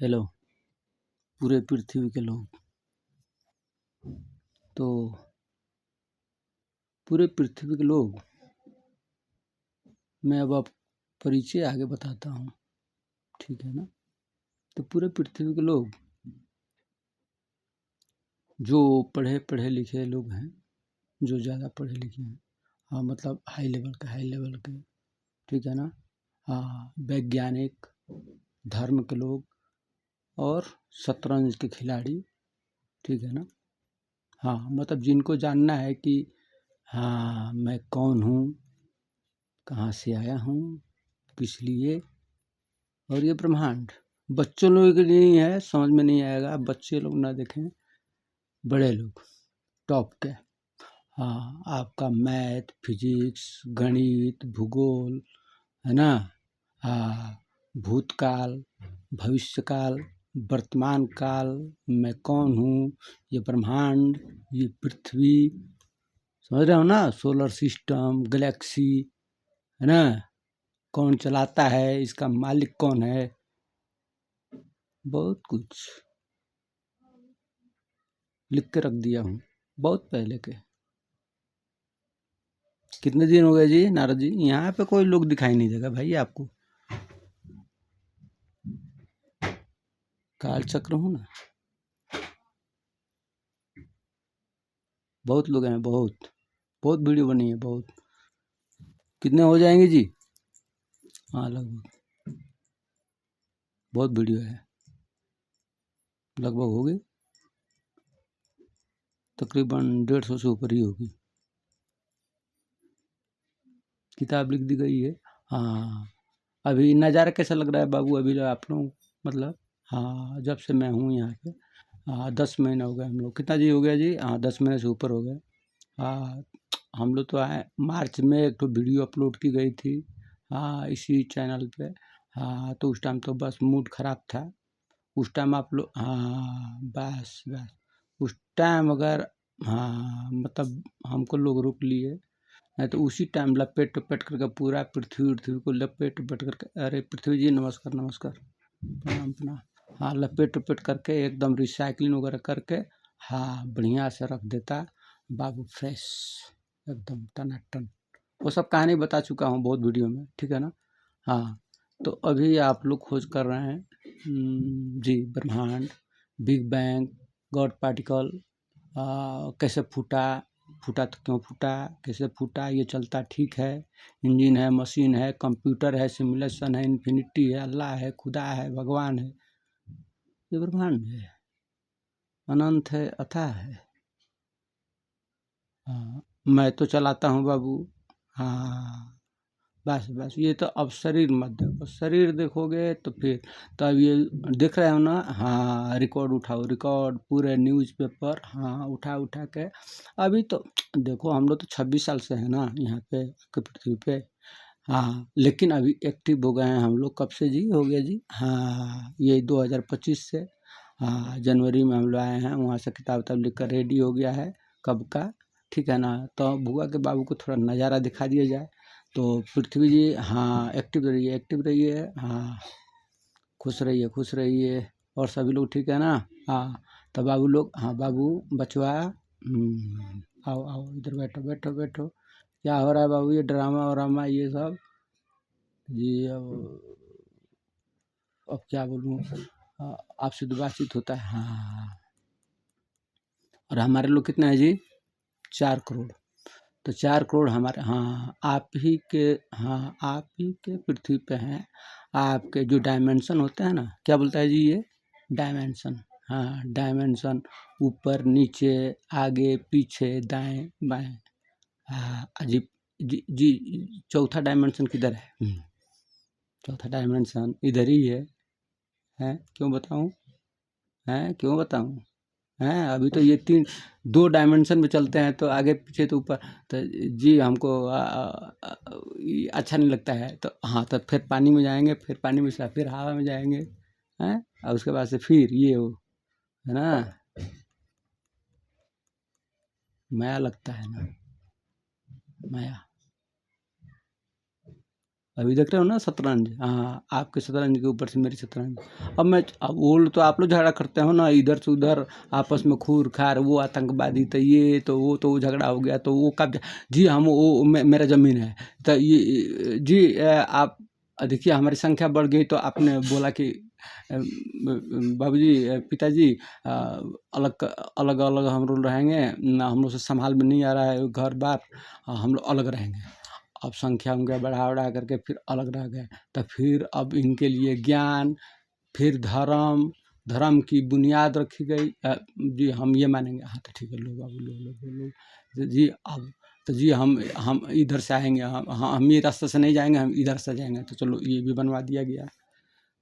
Hello पूरे पृथ्वी के लोग। तो पूरे पृथ्वी के लोग, मैं अब आप परिचय आगे बताता हूँ, ठीक है ना। तो पूरे पृथ्वी के लोग जो पढ़े लिखे लोग हैं, जो ज़्यादा पढ़े लिखे हैं, हाँ मतलब हाई लेवल के, ठीक है ना। हाँ, वैज्ञानिक, धर्म के लोग और शतरंज के खिलाड़ी, ठीक है ना। हाँ मतलब जिनको जानना है कि हाँ मैं कौन हूँ, कहाँ से आया हूँ, किस लिए, और ये ब्रह्मांड बच्चों लोगों के लिए नहीं है, समझ में नहीं आएगा, बच्चे लोग ना देखें, बड़े लोग टॉप के। हाँ आपका मैथ, फिजिक्स, गणित, भूगोल, है ना। हाँ भूतकाल, भविष्यकाल, वर्तमान काल, मैं कौन हूँ, ये ब्रह्मांड, ये पृथ्वी, समझ रहे हो ना। सोलर सिस्टम, गैलेक्सी, है ना। कौन चलाता है, इसका मालिक कौन है, बहुत कुछ लिख के रख दिया हूँ, बहुत पहले के। कितने दिन हो गए जी नारद जी, यहाँ पे कोई लोग दिखाई नहीं देगा भाई आपको। काल चक्र हूँ ना, बहुत लोग हैं, बहुत बहुत वीडियो बनी है, बहुत। कितने हो जाएंगे जी? हाँ लगभग, बहुत वीडियो है, लगभग होगी, तकरीबन 150 से ऊपर ही होगी। किताब लिख दी गई है। हाँ अभी नज़ारा कैसा लग रहा है बाबू, अभी आप लोग मतलब, हाँ जब से मैं हूँ यहाँ पे, हाँ 10 महीना हो गया हम लोग। कितना जी हो गया जी? हाँ 10 महीने से ऊपर हो गया। हाँ हम लोग तो आए मार्च में, एक तो वीडियो अपलोड की गई थी, हाँ इसी चैनल पे। हाँ तो उस टाइम तो बस मूड खराब था उस टाइम, आप लोग हाँ बस बस उस टाइम अगर, हाँ मतलब हमको लोग रोक लिए, नहीं तो उसी टाइम लपेट लपेट करके पूरा पृथ्वी को लपेट लपेट करके, अरे पृथ्वी जी नमस्कार नमस्कार, प्रणाम प्रणाम। हाँ लपेट लपेट करके एकदम रिसाइकलिंग वगैरह करके, हाँ बढ़िया से रख देता बाबू, फ्रेश एकदम टनाटन। वो सब कहानी बता चुका हूँ बहुत वीडियो में, ठीक है ना। हाँ तो अभी आप लोग खोज कर रहे हैं जी, ब्रह्मांड, बिग बैंग, गॉड पार्टिकल, कैसे फूटा, फूटा तो क्यों फूटा, कैसे फूटा, ये चलता ठीक है, इंजन है, मशीन है, कंप्यूटर है, सिमुलेशन है, इन्फिनिटी है, अल्लाह है, खुदा है, भगवान है, ये ब्रह्मांड है, अनंत है, अथाह है। हाँ मैं तो चलाता हूँ बाबू। हाँ बस बस, ये तो अब शरीर मत देखो, शरीर देखोगे तो फिर, तब ये देख रहे हो ना। हाँ रिकॉर्ड उठाओ, रिकॉर्ड पूरे न्यूज़पेपर, हाँ उठा उठा के। अभी तो देखो हम लोग तो 26 साल से हैं ना यहाँ पे आपके पृथ्वी पे। हाँ लेकिन अभी एक्टिव हो गए हैं हम लोग, कब से जी हो गया जी, हाँ ये 2025 से। हाँ जनवरी में हम लोग आए हैं वहाँ से, किताब उताब लिख कर रेडी हो गया है कब का, ठीक है ना। तो बुआ के बाबू को थोड़ा नज़ारा दिखा दिया जाए। तो पृथ्वी जी हाँ एक्टिव रहिए, एक्टिव रहिए, हाँ खुश रहिए, और सभी लोग ठीक है ना। हाँ तो बाबू लोग, हाँ बाबू बचवा, आओ आओ इधर बैठो बैठो बैठो। क्या हो रहा है बाबू, ये ड्रामा वरामा ये सब जी। अब क्या बोलूँ, आपसे तो बातचीत होता है। हाँ और हमारे लोग कितने हैं जी? 4 करोड़। तो 4 करोड़ हमारे, हाँ आप ही के, हाँ आप ही के पृथ्वी पे हैं। आपके जो डायमेंशन होते हैं ना, क्या बोलता है जी ये, डायमेंशन, हाँ डायमेंशन, ऊपर नीचे, आगे पीछे, दाएं बाएं, हाँ अजीब जी। चौथा डायमेंशन किधर है? चौथा डायमेंशन इधर ही है। हैं क्यों बताऊं, हैं क्यों बताऊं, हैं अभी तो ये 2 डायमेंशन में चलते हैं, तो आगे पीछे तो ऊपर। तो जी हमको ये अच्छा नहीं लगता है, तो हाँ तो फिर पानी में जाएंगे, फिर पानी में से फिर हवा में जाएंगे, हैं और उसके बाद से फिर ये हो, है ना। माया लगता है ना, माया। अभी देख रहे हो ना शतरंज, हाँ, आपके शतरंज के ऊपर से मेरी शतरंज। अब वो तो आप लोग झगड़ा करते हो ना इधर से उधर, आपस में खूर खार, वो आतंकवादी तो ये तो वो तो झगड़ा हो गया तो वो कब्जा, जी हम वो मेरा ज़मीन है तो ये जी आप देखिए हमारी संख्या बढ़ गई तो आपने बोला कि बाबूजी पिताजी अलग अलग अलग हम लोग रहेंगे ना, हम लोग से संभाल में नहीं आ रहा है घर बार, हम लोग अलग रहेंगे। अब संख्या उनका बढ़ा बढ़ा करके फिर अलग रह गए, तो फिर अब इनके लिए ज्ञान, फिर धर्म, धर्म की बुनियाद रखी गई। जी हम ये मानेंगे, हाँ तो ठीक है लो बाबू लो जी। अब तो जी हम इधर से आएंगे, हम ये रास्ते से नहीं जाएंगे, हम इधर से जाएंगे, तो चलो ये भी बनवा दिया गया।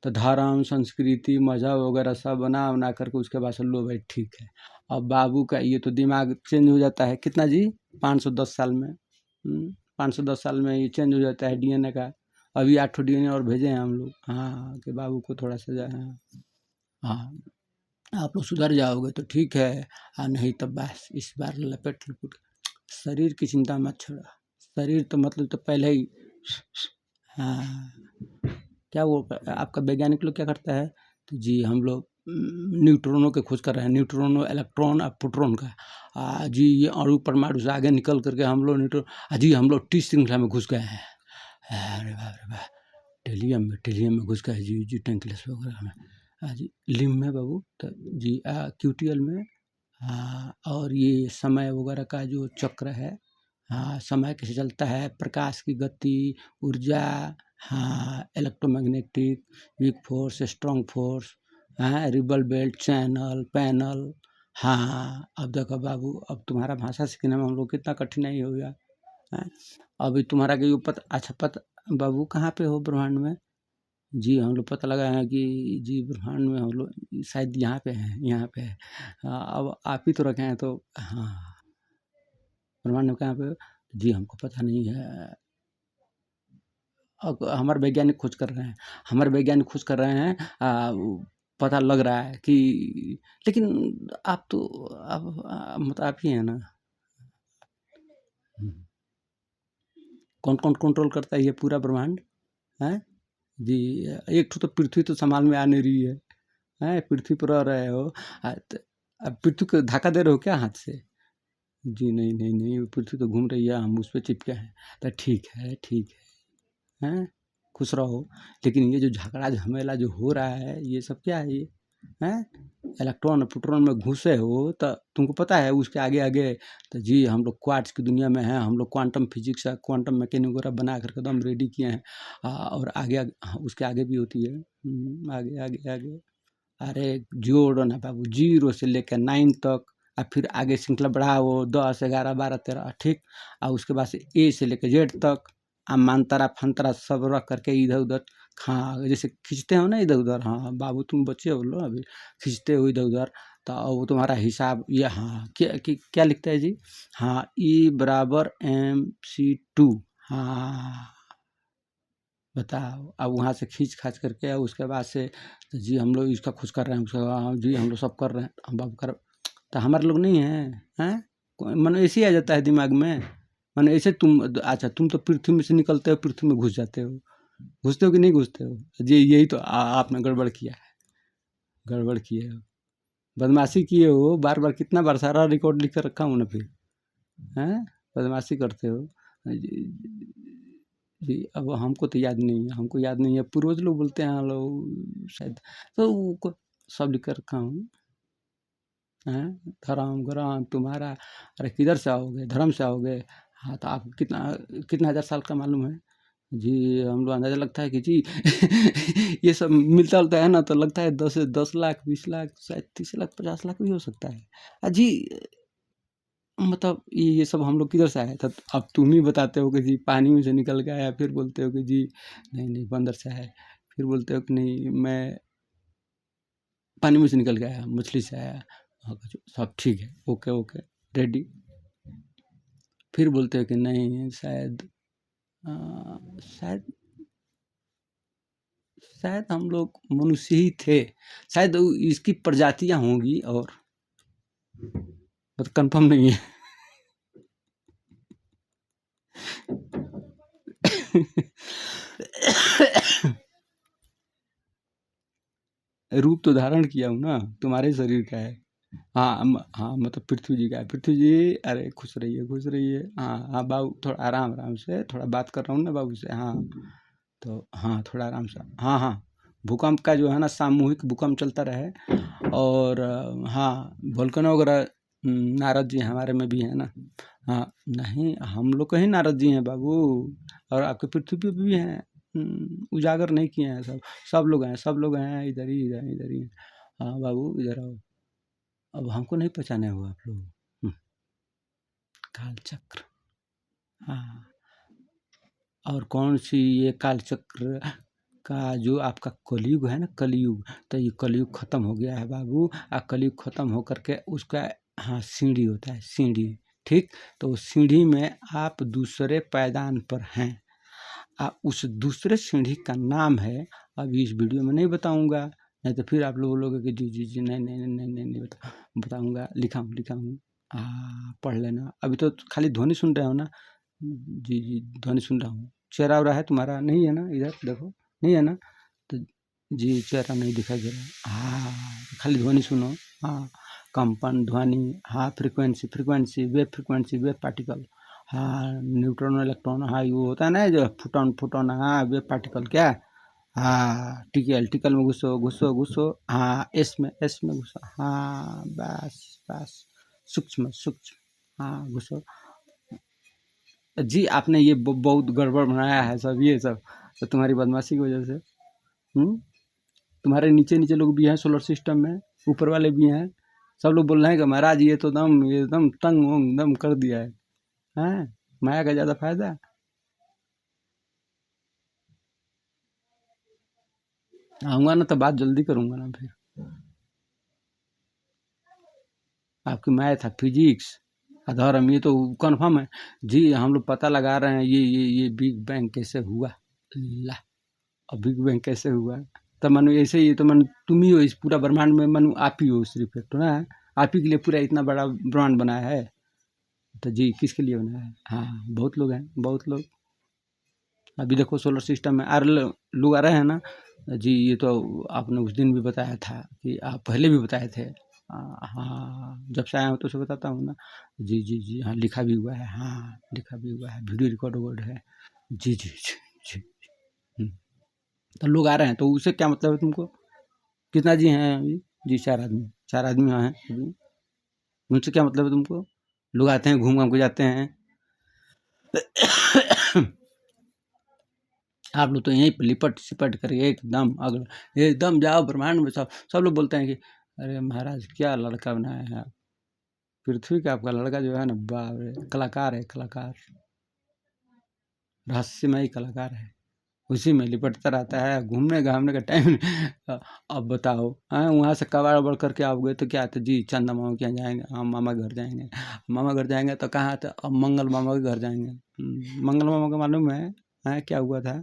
तो धर्म संस्कृति मजहब वगैरह सब बना बना करके उसके बाद से लो भाई ठीक है। अब बाबू का ये तो दिमाग चेंज हो जाता है कितना जी, 510 साल में, 510 साल में ये चेंज हो जाता है डीएनए का। अभी 8 डीएनए और भेजे हैं हम लोग, हाँ, कि बाबू को थोड़ा सा हाँ आप लोग सुधर जाओगे तो ठीक है, नहीं तो बस इस बार लपेट लपेट। शरीर की चिंता मत छोड़ो, शरीर तो मतलब तो पहले ही हाँ। क्या वो आपका वैज्ञानिक लोग क्या करता है, तो जी हम लोग न्यूट्रॉनों के खोज कर रहे हैं, न्यूट्रॉनों इलेक्ट्रॉन और प्रोटॉन का। जी ये अणु परमाणु से आगे निकल करके हम लोग न्यूट्रॉन, जी हम लोग टी श्रृंखला में घुस गए हैं। अरे बाप रे बाप, टेलियम में घुस गए जी टेंकलेस वगैरह में, जी लिम्ब में बाबू, तो जी क्यूटीएल में। और ये समय वगैरह का जो चक्र है, समय कैसे चलता है, प्रकाश की गति, ऊर्जा, electromagnetic, weak force, strong force, rebel belt, channel, panel. अब देखो बाबू, अब तुम्हारा भाषा सीखने में हम लोग कितना कठिनाई हो गया है। अभी तुम्हारा कि अच्छा पता बाबू कहाँ पे हो ब्रह्मांड में, जी हम लोग पता लगाए हैं कि जी ब्रह्मांड में हम लोग शायद यहाँ पे हैं, यहाँ पे है। अब आप ही तो रखे हैं तो ब्रह्मांड में कहाँ पे, जी हमको पता नहीं है। अब हमारे वैज्ञानिक खोज कर रहे हैं, पता लग रहा है कि, लेकिन आप तो अब मतलब आप ही हैं ना, कौन कौन कंट्रोल करता है ये पूरा ब्रह्मांड है जी। एक तो पृथ्वी तो संभाल में आ नहीं रही है, पृथ्वी पर रह रहे हो, अब पृथ्वी को धक्का दे रहे हो क्या हाथ से, जी नहीं नहीं नहीं, पृथ्वी तो घूम रही है, हम उस पर चिपके हैं, तो ठीक है ठीक है, खुश रहो। लेकिन ये जो झगड़ा झमेला जो हो रहा है ये सब क्या है ये, हैं इलेक्ट्रॉन और प्रोटॉन में घुसे हो तो तुमको पता है उसके आगे आगे, तो जी हम लोग क्वार्ट्ज की दुनिया में हैं, हम लोग क्वांटम फिजिक्स या क्वांटम मैकेनिक वगैरह बना करके एकदम रेडी किए हैं। और आगे उसके आगे भी होती है, आगे आगे आगे, अरे जोड़ो ना बाबू, 0 से लेकर 9 तक, और फिर आगे श्रृंखला बढ़ाओ 10 11 12 13, ठीक। और उसके बाद से ए से लेकर जेड तक, मांतरा फंतरा सब रख करके इधर उधर, हाँ जैसे खींचते हो ना इधर उधर, हाँ बाबू तुम बच्चे हो लो अभी, खींचते हो इधर उधर, तो वो तुम्हारा हिसाब ये, क्या लिखता है जी, E = MC², बताओ। अब वहाँ से खींच खाच करके उसके बाद से, तो जी हम लोग इसका खोज कर रहे हैं, उसका जी हम लोग सब कर रहे हैं, हम बाबू कर, तो हमारे लोग नहीं हैं, मन ऐसे ही आ जाता है दिमाग में, मन ऐसे तुम, अच्छा तुम तो पृथ्वी में से निकलते हो, पृथ्वी में घुस जाते हो, घुसते हो कि नहीं घुसते हो, जी यही तो आपने गड़बड़ किया है, गड़बड़ किए हो, बदमाशी किए हो, बार बार कितना बार सारा रिकॉर्ड लिख कर रखा हूँ ना, फिर हैं बदमाशी करते हो जी। अब हमको तो याद नहीं है, हमको याद नहीं है, पूर्वज लोग बोलते हैं लोग शायद, तो वो सब लिख कर रखा हूँ, धर्म ग्रम तुम्हारा, अरे किधर से आओगे, धर्म से आओगे, तो आप कितना कितना हज़ार साल का मालूम है जी, हम लोग अंदाज़ा लगता है कि जी ये सब मिलता जुलता है ना, तो लगता है 10 लाख 20 लाख शायद 30 लाख 50 लाख भी हो सकता है जी। मतलब ये सब हम लोग किधर से आए, तब अब तुम ही बताते हो कि जी पानी में से निकल के आया, फिर बोलते हो कि जी नहीं नहीं बंदर से आया, फिर बोलते हो कि नहीं मैं पानी में से निकल के आया, मछली से आया, सब ठीक है, ओके ओके रेडी। फिर बोलते हो कि नहीं शायद शायद शायद हम लोग मनुष्य ही थे, शायद इसकी प्रजातियां होंगी, और मतलब कंफर्म नहीं है रूप तो धारण किया हूँ ना, तुम्हारे शरीर का है। हाँ, मतलब पृथ्वी जी का है। पृथ्वी जी, अरे खुश रहिए, खुश रहिए। हाँ, बाबू थोड़ा आराम से, थोड़ा बात कर रहा हूँ ना बाबू से। हाँ, तो हाँ, थोड़ा आराम से। हाँ, भूकंप का जो है ना, सामूहिक भूकंप चलता रहे। और हाँ, वोल्केनो वगैरह नारद जी हमारे में भी है ना। हाँ, नहीं हम लोग कहीं नारद जी हैं बाबू, और आपके पृथ्वी पे भी हैं। उजागर नहीं किए हैं सब, सब लोग हैं, सब लोग हैं, इधर ही, इधर ही। हाँ बाबू, इधर आओ। अब हमको नहीं पहचाने हो आप लोग। काल चक्र। हाँ, और कौन सी ये काल चक्र का जो आपका कलयुग है ना, कलयुग, तो ये कलयुग खत्म हो गया है बाबू। कलयुग खत्म होकर के उसका, हाँ, सीढ़ी होता है, सीढ़ी। ठीक, तो उस सीढ़ी में आप दूसरे पायदान पर हैं। उस दूसरे सीढ़ी का नाम है, अभी इस वीडियो में नहीं बताऊंगा, नहीं तो फिर आप लोग बोलोगे कि जी जी जी, नहीं नहीं नहीं नहीं नहीं, नहीं बताऊंगा। लिखा हूँ, पढ़ लेना। अभी तो खाली ध्वनि सुन रहे हो ना। जी जी, ध्वनि सुन रहा हूँ। चेहरा उरा है तुम्हारा नहीं है ना, इधर देखो, नहीं है ना, तो जी चेहरा नहीं दिखाई दे रहा। हाँ, खाली ध्वनि सुनो। हाँ, कंपन, ध्वनि, हाँ, फ्रीक्वेंसी, वेव पार्टिकल। हाँ, न्यूट्रॉन, इलेक्ट्रॉन, हाँ, वो होता है ना जो फोटोन, हाँ, वेव पार्टिकल क्या। हाँ, टिकल में घुसो। हाँ, एस में घुसो। हाँ, बस, सूक्ष्म। हाँ, घुसो। जी, आपने ये बहुत गड़बड़ बनाया है सब, ये सब तो तुम्हारी बदमाशी की वजह से। तुम्हारे नीचे लोग भी हैं सोलर सिस्टम में, ऊपर वाले भी हैं। सब लोग बोल रहे हैं कि महाराज ये तो एकदम तंग वंग दम कर दिया है। हैं, माया का ज्यादा फायदा। आऊंगा ना तो बात जल्दी करूंगा ना फिर। आपकी मैथ है, फिजिक्स, धर्म, ये तो कन्फर्म है। जी, हम लोग पता लगा रहे हैं ये बिग बैंग कैसे हुआ। ला, और बिग बैंग कैसे हुआ, तो मनु ऐसे ही, तो मनु तुम ही हो इस पूरा ब्रह्मांड में, मनु आप ही हो सिर्फ, एक तो ना, आप ही के लिए पूरा इतना बड़ा ब्रह्मांड बनाया है। तो जी, किसके लिए बनाया है? हाँ, बहुत लोग हैं, बहुत लोग। अभी देखो सोलर सिस्टम में लोग आ रहे हैं ना। जी, ये तो आपने उस दिन भी बताया था, कि आप पहले भी बताए थे। हाँ, जब से आया हूँ तो उसे बताता हूँ ना। जी, हाँ, लिखा भी हुआ है, हाँ, लिखा भी हुआ है, वीडियो रिकॉर्ड है। जी। हम्म, तो लोग आ रहे हैं, तो उससे क्या मतलब है तुमको? कितना जी हैं अभी? जी, 4 आदमी, 4 आदमी हैं अभी। उनसे क्या मतलब है तुमको? लोग आते हैं, घूम घाम के जाते हैं। आप लोग तो यहीं पे लिपट सिपट कर एकदम अगल एकदम जाओ ब्रह्मांड में। सब लोग बोलते हैं कि अरे महाराज क्या लड़का बनाया है आप। पृथ्वी का आपका लड़का जो है ना, बाप रे, कलाकार है, कलाकार, रहस्यमय कलाकार है। उसी में लिपटता रहता है, घूमने घामने का टाइम। अब बताओ, वहाँ से कबाड़ उबाड़ करके आओगे तो क्या, तो जी चंदा मामा के यहाँ जाएंगे, हम मामा घर जाएंगे। मामा घर जाएंगे तो कहाँ, तो अब मंगल मामा के घर जाएंगे। मंगल मामा का मालूम है क्या हुआ था?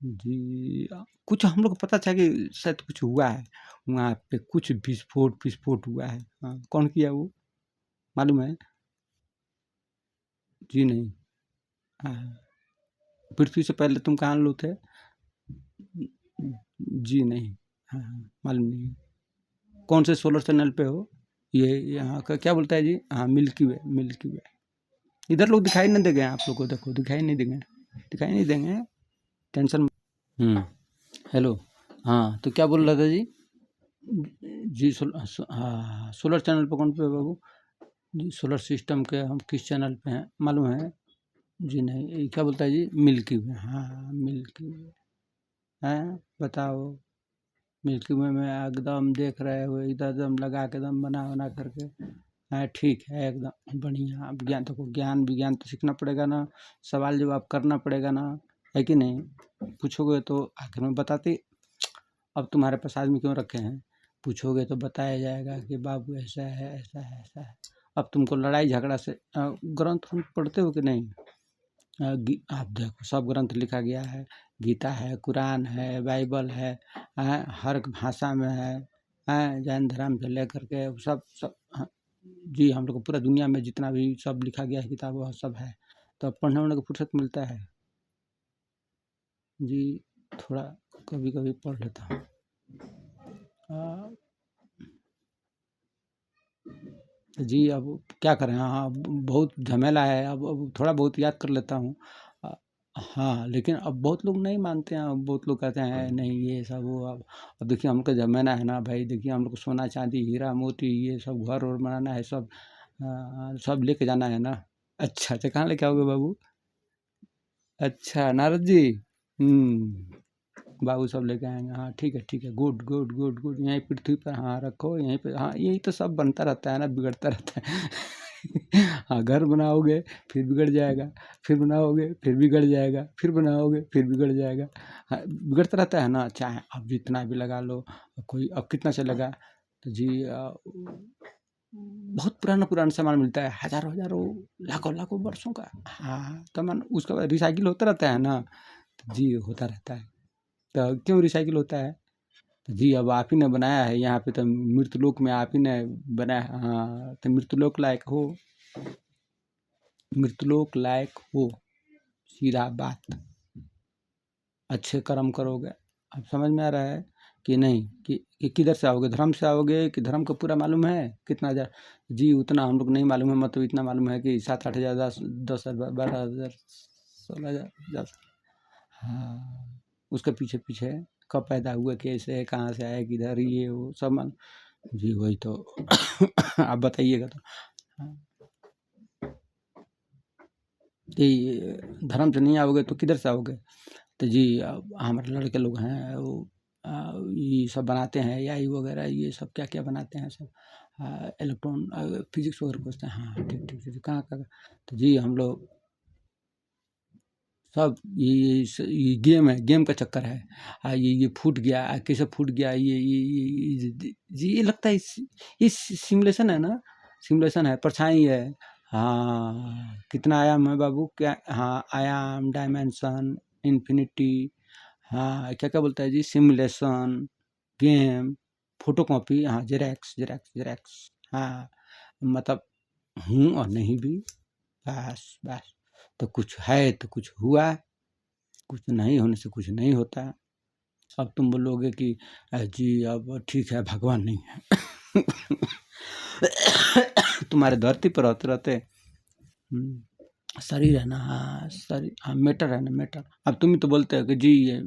जी, कुछ हम लोग को पता था कि शायद कुछ हुआ है वहाँ पे, कुछ विस्फोट हुआ है। हाँ, कौन किया वो, मालूम है? जी नहीं। हाँ, पृथ्वी से पहले तुम कहाँ लोग थे? जी नहीं। हाँ, मालूम नहीं। कौन से सोलर चैनल पे हो? ये यहाँ का क्या बोलता है जी? हाँ, मिल्की वे। इधर लोग दिखाई नहीं देंगे आप लोग को, देखो दिखाई नहीं देंगे, टेंशन। हेलो। हाँ, तो क्या बोल रहा था जी? जी, हाँ, सोलर चैनल पे कौन पे है बाबू? जी, सोलर सिस्टम के हम किस चैनल पे हैं मालूम है? जी नहीं, ये क्या बोलता है जी? मिल्की वे, हाँ, मिल्की वे है। बताओ, मिल्की वे में एकदम देख रहे हो, एकदम लगा के एकदम बना करके है। ठीक है, एकदम बढ़िया। अब ज्ञान तो विज्ञान तो सीखना पड़ेगा ना, सवाल जवाब करना पड़ेगा ना, है कि नहीं? पूछोगे तो आखिर में बताते। अब तुम्हारे पास आदमी क्यों रखे हैं? पूछोगे तो बताया जाएगा कि बाबू ऐसा है, ऐसा है, ऐसा है। अब तुमको लड़ाई झगड़ा से, ग्रंथ पढ़ते हो कि नहीं? आप देखो, सब ग्रंथ लिखा गया है। गीता है, कुरान है, बाइबल है, हर भाषा में है, जैन धर्म से लेकर के सब। हाँ, जी, हम लोग को पूरा दुनिया में जितना भी सब लिखा गया है किताब, वह सब है। तो पढ़ने वढ़ने को फुर्सत मिलता है? जी थोड़ा कभी-कभी पढ़ लेता हूँ। अ, जी अब क्या करें? हाँ, बहुत झमेला है, अब थोड़ा बहुत याद कर लेता हूँ। अ, हाँ, लेकिन अब बहुत लोग नहीं मानते हैं, अब बहुत लोग कहते हैं नहीं ये सब वो अब देखिए हम लोग का ज़माना है ना भाई, देखिए हम लोग को सोना चाँदी, हीरा मोती ये सब घर-वर बनाना है, सब लेके जाना है ना। अच्छा, अच्छा कहाँ लेके आओगे बाबू? अच्छा नारद जी। बाबू सब लेके आएँगे। हाँ, ठीक है, गुड, गुड, गुड, गुड। यहीं पृथ्वी पर हाँ, रखो यहीं पे हाँ, यही तो सब बनता रहता है ना, बिगड़ता रहता है। हाँ, घर बनाओगे, फिर बिगड़ जाएगा, फिर बनाओगे, फिर बिगड़ जाएगा, फिर बनाओगे, फिर बिगड़ जाएगा। हाँ, बिगड़ता रहता है ना, चाहे आप जितना भी लगा लो, कोई अब कितना चलेगा? तो जी बहुत पुराना-पुराना सामान मिलता है, हज़ारों-हज़ारों, लाखों-लाखों वर्षों का। हाँ, तो मन उसका रिसाइकिल होता रहता है ना। जी, होता रहता है। तो क्यों रिसाइकिल होता है? तो जी अब आप ही ने बनाया है यहाँ पे, तो मृत्युलोक में आप ही ने बनाया है। हाँ, तो मृत्युलोक लायक हो, सीधा बात। अच्छे कर्म करोगे। अब समझ में आ रहा है कि नहीं कि किधर से आओगे? धर्म से आओगे कि धर्म का पूरा मालूम है? कितना हज़ार? जी उतना हम लोग नहीं मालूम है, मतलब इतना मालूम है कि 7-8 हज़ार 10-10 12 हज़ार 16 हज़ार 10 हाँ, उसके पीछे-पीछे कब पैदा हुए, कैसे, कहाँ से आए, किधर, ये वो सब मालूम। जी वही तो। आप बताइएगा तो। हाँ, कि धर्म से नहीं आओगे तो किधर से आओगे? तो जी हमारे लड़के लोग हैं वो ये सब बनाते हैं, एआई वगैरह ये सब क्या-क्या बनाते हैं सब। इलेक्ट्रॉन फिज़िक्स वगैरह खोजते हैं। हाँ, ठीक, ठीक, ठीक। कहाँ? तो जी हम लोग सब ये गेम है, गेम का चक्कर है। ये फूट गया, कैसे फूट गया, ये जी ये लगता है ये सिमुलेशन है ना, सिमुलेशन है, परछाई है। हाँ, कितना आयाम है बाबू? क्या हाँ, आयाम, डायमेंशन, इन्फिनिटी हाँ, क्या-क्या बोलता है जी? सिमुलेशन, गेम, फ़ोटोकॉपी हाँ, ज़ेरॉक्स हाँ, मतलब हूँ और नहीं भी, बस। तो कुछ है तो कुछ हुआ, कुछ नहीं होने से कुछ नहीं होता। अब तुम बोलोगे कि जी अब ठीक है भगवान नहीं है। तुम्हारे धरती पर रहते शरीर है ना हाँ, शरीर हाँ, मैटर है ना मैटर। अब तुम ही तो बोलते हो कि जी ये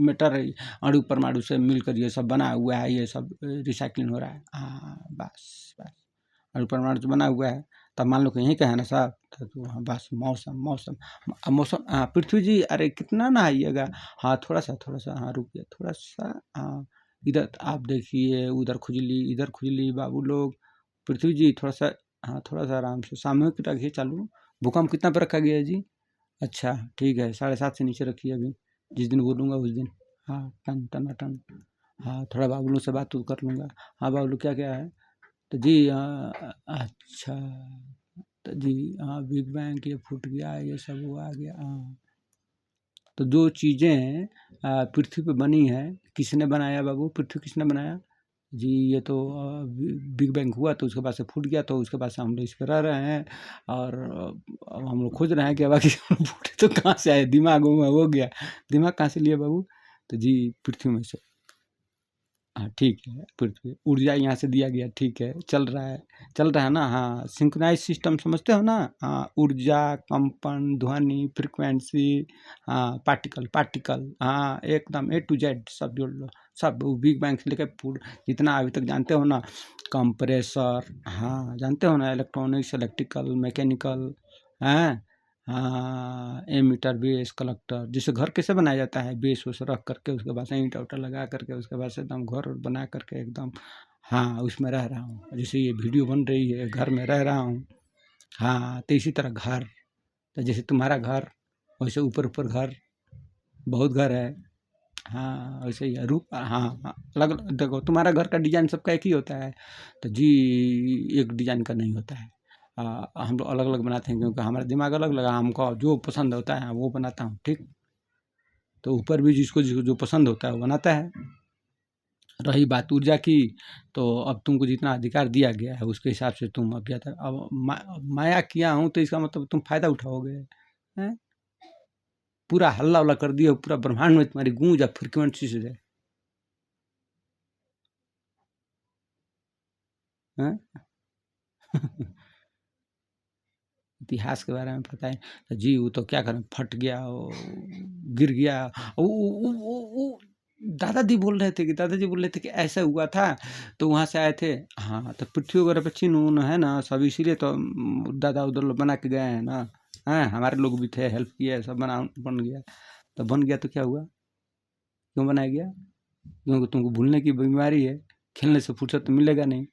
मैटर है, अणु परमाणु से मिलकर ये सब बना हुआ है, ये सब रिसाइक्लिंग हो रहा है। हाँ, बस। अणु परमाणु से बना हुआ है, तब मान लो कि यहीं का है ना साहब? तो हाँ, बस मौसम मौसम हाँ, पृथ्वी जी अरे कितना नहाइएगा? हाँ, थोड़ा-सा हाँ, रुकिए थोड़ा-सा हाँ, इधर आप देखिए, उधर खुजली, इधर खुजली बाबू लोग। पृथ्वी जी थोड़ा-सा हाँ, थोड़ा-सा आराम से सामूहिक रखिए चालू। भूकंप कितना पे रखा गया है जी? अच्छा, ठीक है, 7.5 से नीचे रखिए अभी, जिस दिन बोलूँगा उस दिन। हाँ, टन टनाटन। हाँ, थोड़ा बाबू से बात कर लूँगा। हाँ, बाबू क्या-क्या है? तो जी अच्छा, तो जी हाँ, बिग बैंग ये फूट गया, ये सब वो आ गया हाँ। तो जो चीज़ें पृथ्वी पे बनी हैं, किसने बनाया बाबू? पृथ्वी किसने बनाया? जी ये तो बिग बैंग हुआ तो उसके बाद से फूट गया, तो उसके बाद से हम लोग इस पे रह रहे हैं और अब हम लोग खोज रहे हैं कि अब आखिर फूटे तो कहाँ से आए? दिमाग-उमाग हो गया। दिमाग कहाँ से लिए बाबू? तो जी पृथ्वी में से। हाँ, ठीक है, पृथ्वी ऊर्जा यहाँ से दिया गया, ठीक है, चल रहा है ना? हाँ, सिंक्रोनाइज़ सिस्टम समझते हो ना? हाँ, ऊर्जा, कंपन, ध्वनि, फ्रीक्वेंसी हाँ, पार्टिकल हाँ, एकदम ए टू जेड सब जोड़ लो, सब वो बिग बैंग से लेकर जितना अभी तक जानते हो ना, कंप्रेसर हाँ, जानते हो ना? इलेक्ट्रॉनिक्स, इलेक्ट्रिकल, मैकेनिकल हैं? हाँ, एमीटर, बेस, कलेक्टर जैसे घर कैसे बनाया जाता है? बेस वेस रख करके उसके बाद से ईंटा-उटा लगा करके उसके बाद से एकदम घर बना करके एकदम हाँ, उसमें रह रहा हूँ। जैसे ये वीडियो बन रही है, घर में रह रहा हूँ। हाँ, तो इसी तरह घर, तो जैसे तुम्हारा घर, वैसे ऊपर-ऊपर घर, बहुत घर है। हाँ, वैसे ही है रूप हाँ, अलग देखो तुम्हारा घर का डिज़ाइन सबका एक ही होता है, तो जी एक डिज़ाइन का नहीं होता है। हम लोग अलग-अलग बनाते हैं क्योंकि हमारा दिमाग अलग-अलग है, हमको जो पसंद होता है वो बनाता हूँ, ठीक? तो ऊपर भी जिसको जो पसंद होता है वो बनाता है। रही बात ऊर्जा की, तो अब तुमको जितना अधिकार दिया गया है उसके हिसाब से तुम अब या अब माया किया हूँ तो इसका मतलब तुम फ़ायदा उठाओगे, हैं? पूरा हल्ला-वल्ला कर दिए, पूरा ब्रह्मांड में तुम्हारी गूंज और फ्रीक्वेंसी से जाए। हैं? इतिहास के बारे में पता है तो जी वो तो क्या करें, फट गया, वो गिर गया। वो दादाजी बोल रहे थे कि ऐसा हुआ था, तो वहाँ से आए थे। हाँ, तो पृथ्वी वगैरह पे चिन्ह उन्ह है ना सब, इसीलिए तो दादा उधर लोग बना के गए हैं ना। हैं, हमारे लोग भी थे, हेल्प किया, सब बन गया। तो बन गया तो क्या हुआ, क्यों बनाया गया? क्योंकि तुमको भूलने की बीमारी है, खेलने से फुर्सत तो मिलेगा नहीं।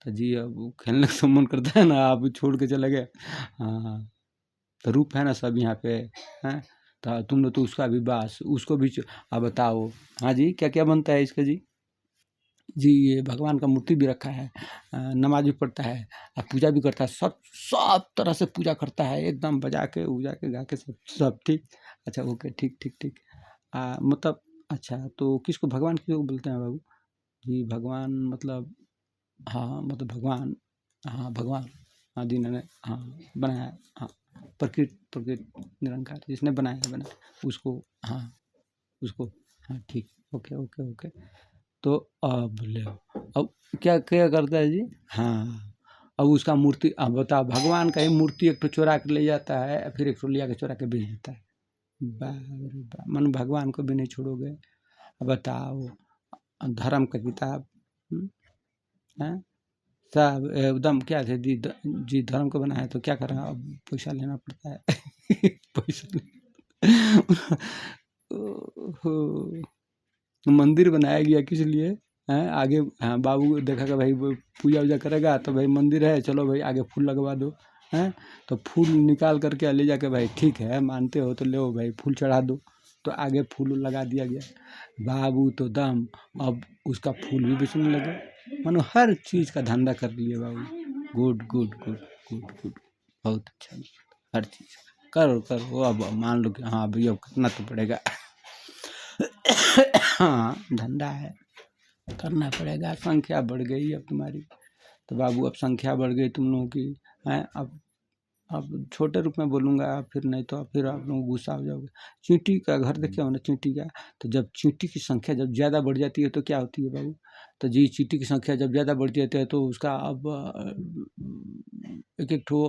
तो जी अब वो खेलने का मन करता है ना, आप छोड़ के चले गए। हाँ, तो रूप है ना सब यहाँ पे। हैं, तो तुमने तो उसका भी बास उसको भी अब बताओ। हाँ जी, क्या क्या बनता है इसका जी? जी ये भगवान का मूर्ति भी रखा है, नमाज भी पढ़ता है और पूजा भी करता है, सब सब तरह से पूजा करता है, एकदम बजा के उजा के गा के सब सब ठीक। अच्छा ओके, ठीक ठीक ठीक। मतलब अच्छा, तो किसको भगवान किसको बोलते हैं बाबू जी? भगवान मतलब, हाँ मतलब भगवान, हाँ भगवान, हाँ जिन्होंने हाँ बनाया, हाँ प्रकृति प्रकृति निरंकार जिसने बनाया उसको, हाँ उसको, हाँ ठीक। Okay okay okay. तो अब ले अब क्या क्या करता है जी? हाँ, अब उसका मूर्ति, अब बताओ, भगवान का ही मूर्ति एक तो चुरा के ले जाता है, फिर एक तो लिया के चुरा के बेच देता है। मन भगवान को भी नहीं छोड़ोगे? अब बताओ, धर्म का किताब है सब एकदम क्या थे जी, जी धर्म को बनाया तो क्या करें, अब पैसा लेना पड़ता है। पैसा ओहो, मंदिर बनाया गया किस लिए? हैं आगे, हाँ बाबू को देखा कि भाई वो पूजा वूजा करेगा तो भाई मंदिर है, चलो भाई आगे फूल लगवा दो। हैं, तो फूल निकाल करके ले जाके भाई ठीक है मानते हो तो ले भाई फूल चढ़ा दो, तो आगे फूल लगा दिया गया। बाबू तो दम, अब उसका फूल भी बेचने लगे, मानो हर चीज़ का धंधा कर लिए बाबू। Good good good good good, बहुत अच्छा, हर चीज़ करो करो। अब मान लो कि हाँ भैया करना तो पड़ेगा। हाँ धंधा है, करना पड़ेगा। संख्या बढ़ गई अब तुम्हारी, तो बाबू अब संख्या बढ़ गई तुम लोगों की। हैं, अब छोटे रूप में बोलूँगा, फिर नहीं तो फिर आप लोग गुस्सा हो जाओगे। चींटी का घर देखे हो ना, चींटी का, तो जब चींटी की संख्या जब ज़्यादा बढ़ जाती है तो क्या होती है बाबू? तो जी चींटी की संख्या जब ज़्यादा बढ़ जाती है तो उसका अब एक एक ठो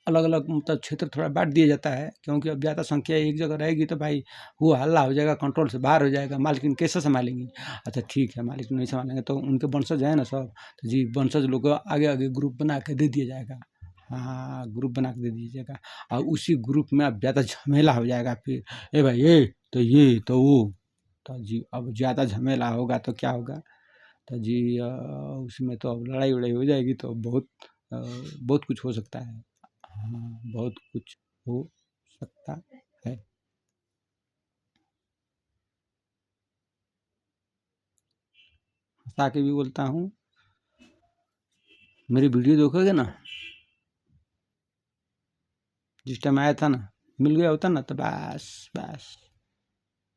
अलग अलग मतलब क्षेत्र थोड़ा बांट दिया जाता है, क्योंकि अब ज़्यादा संख्या एक जगह रहेगी तो भाई वो हल्ला हो जाएगा, कंट्रोल से बाहर हो जाएगा, मालकिन कैसे संभालेंगी? अच्छा ठीक है, मालिक नहीं संभालेंगे तो उनके वंशज हैं ना सब, तो जी वंशज लोग को आगे आगे ग्रुप बना के दे दिया जाएगा। हाँ, ग्रुप बना के दे दीजिएगा, और उसी ग्रुप में अब ज़्यादा झमेला हो जाएगा फिर, ए भाई ये तो वो, तो जी अब ज़्यादा झमेला होगा तो क्या होगा? तो जी उसमें तो अब लड़ाई वड़ाई हो जाएगी, तो बहुत कुछ हो सकता है। हाँ, बहुत कुछ हो सकता है। हँसा के भी बोलता हूँ, मेरी वीडियो देखोगे ना, जिस टाइम आया था ना, मिल गया होता ना तो बस बस,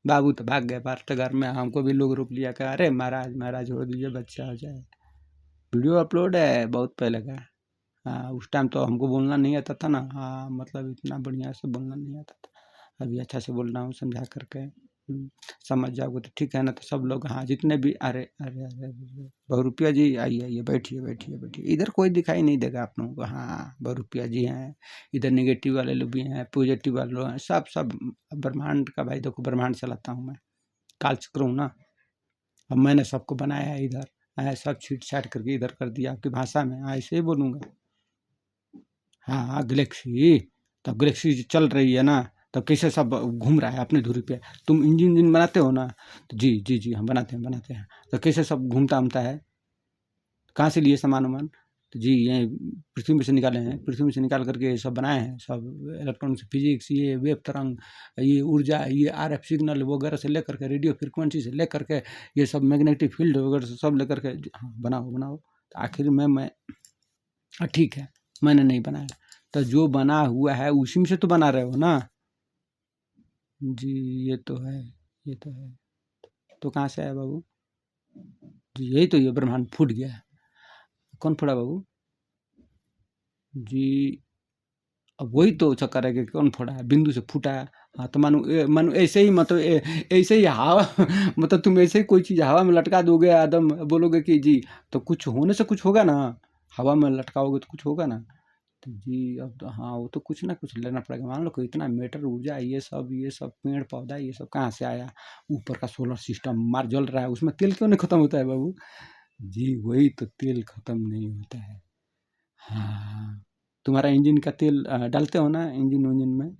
बाबू तो भाग गए बाहर, तो घर में हमको भी लोग रोक लिया कि अरे महाराज महाराज छोड़ दीजिए, बच्चा हो जाए। वीडियो अपलोड है बहुत पहले का। हाँ, उस टाइम तो हमको बोलना नहीं आता था ना, हाँ मतलब इतना बढ़िया से बोलना नहीं आता था। अभी अच्छा से बोल रहा हूँ समझा करके। समझ जाओगे तो ठीक है ना, तो सब लोग हाँ जितने भी, अरे अरे अरे अरे, बहुरूपिया जी आइए आइए, बैठिए बैठिए बैठिए, इधर कोई दिखाई नहीं देगा आप लोगों को। हाँ बहुरूपिया जी हैं, इधर नेगेटिव वाले लोग भी हैं, पॉजिटिव वाले लोग हैं, सब सब ब्रह्मांड का भाई देखो, ब्रह्मांड चलाता हूँ मैं, कालचक्र हूँ ना। अब मैंने सबको बनाया है इधर, सब छीट छाट करके इधर कर दिया आपकी भाषा में, ऐसे ही बोलूँगा। हाँ हाँ गैलेक्सी, तब गैलेक्सी चल रही है ना, तब कैसे सब घूम रहा है अपनी धुरी पे। तुम इंजन इंजन बनाते हो ना, तो जी जी जी हम बनाते हैं, तो कैसे सब घूमता घूमता है, कहाँ से लिए सामान वामान? तो जी ये पृथ्वी में से निकाले हैं, पृथ्वी में से निकाल करके ये सब बनाए हैं, सब इलेक्ट्रॉनिक्स फिजिक्स, ये वेव तरंग, ये ऊर्जा, ये RF सिग्नल वगैरह से लेकर के, रेडियो फ्रिक्वेंसी से लेकर के, ये सब मैग्नेटिक फील्ड वगैरह से सब लेकर के हाँ बनाओ बनाओ। तो आखिर में मैं ठीक है, मैंने नहीं बनाया, तो जो बना हुआ है उसी में से तो बना रहे हो ना। जी ये तो है, ये तो है। तो कहाँ से आया बाबू? जी यही तो, ये ब्रह्मांड फूट गया है। कौन फोड़ा बाबू? जी अब वही तो चक्कर है कि कौन फोड़ा है, बिंदु से फूटा है, हाँ, तो मानो ऐसे ही मतलब ऐसे ही हवा मतलब तुम ऐसे ही कोई चीज़ हवा में लटका दोगे एकदम, बोलोगे कि जी, तो कुछ होने से कुछ होगा ना, हवा में लटकाओगे तो कुछ होगा ना। तो जी अब तो हाँ, वो तो कुछ ना कुछ लेना पड़ेगा। मान लो कोई इतना मैटर, ऊर्जा, ये सब पेड़ पौधा, ये सब कहाँ से आया? ऊपर का सोलर सिस्टम मार जल रहा है, उसमें तेल क्यों नहीं खत्म होता है बाबू? जी वही तो, तेल खत्म नहीं होता है। हाँ, तुम्हारा इंजन का तेल डालते हो ना इंजन उंजन में?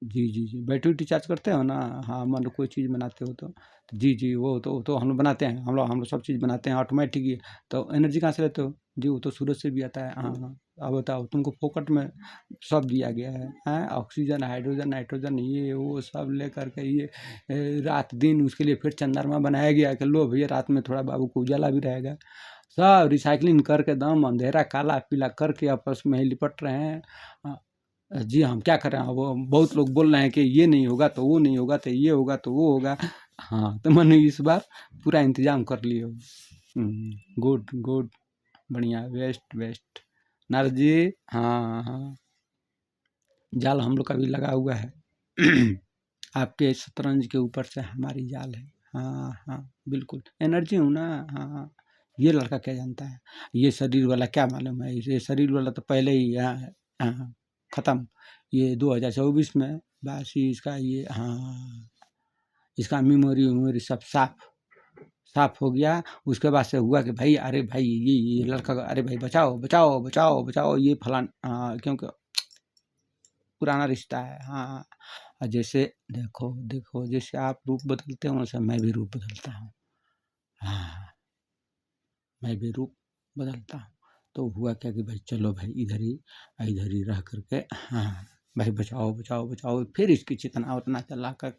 जी, जी, जी। बैटरी वैटरी चार्ज करते हो ना? हाँ, मान लो कोई चीज़ बनाते हो तो? जी, जी, वो तो हम लोग बनाते हैं। हम लोग सब चीज़ बनाते हैं ऑटोमेटिक ही। तो एनर्जी कहाँ से लेते हो? जी, वो तो सूरज से भी आता है। हाँ, हाँ। अब बताओ, तुमको फोकट में सब दिया गया है, हैं? ऑक्सीजन, हाइड्रोजन, नाइट्रोजन, ये वो सब लेकर के ये रात-दिन उसके लिए फिर चंद्रमा बनाया गया है कि लो भैया रात में थोड़ा बाबू को उजाला भी रहेगा। सब रिसाइक्लिंग करके एकदम अंधेरा काला-पीला करके आपस में ही लिपट रहे हैं। जी, हम क्या करें? अब वो बहुत लोग बोल रहे हैं कि ये नहीं होगा तो वो नहीं होगा, तो ये होगा तो वो होगा। हाँ, तो मैंने इस बार पूरा इंतज़ाम कर लिए हो। गुड, गुड, बढ़िया, बेस्ट, बेस्ट। नारद जी, हाँ, हाँ, जाल हम लोग का भी लगा हुआ है। आपके शतरंज के ऊपर से हमारी जाल है। हाँ, हाँ, बिल्कुल, एनर्जी हूँ ना। हाँ, हाँ, ये लड़का क्या जानता है? ये शरीर वाला क्या मालूम है? ये शरीर वाला तो पहले ही हाँ, खत्म। ये 2024 में बस ही इसका ये हाँ, इसका मेमोरी-वेमोरी सब साफ हो गया। उसके बाद से हुआ कि भाई, अरे भाई ये लड़का, अरे भाई बचाओ, बचाओ, बचाओ, बचाओ, ये फलान क्योंकि पुराना रिश्ता है। हाँ, जैसे देखो, देखो जैसे आप रूप बदलते हो वैसे मैं भी रूप बदलता हूँ। हाँ, मैं भी रूप बदलता हूँ। तो हुआ क्या कि भाई चलो भाई इधर ही रह करके हाँ, भाई बचाओ, बचाओ, बचाओ। फिर इसकी चेतना-वेतना चला कर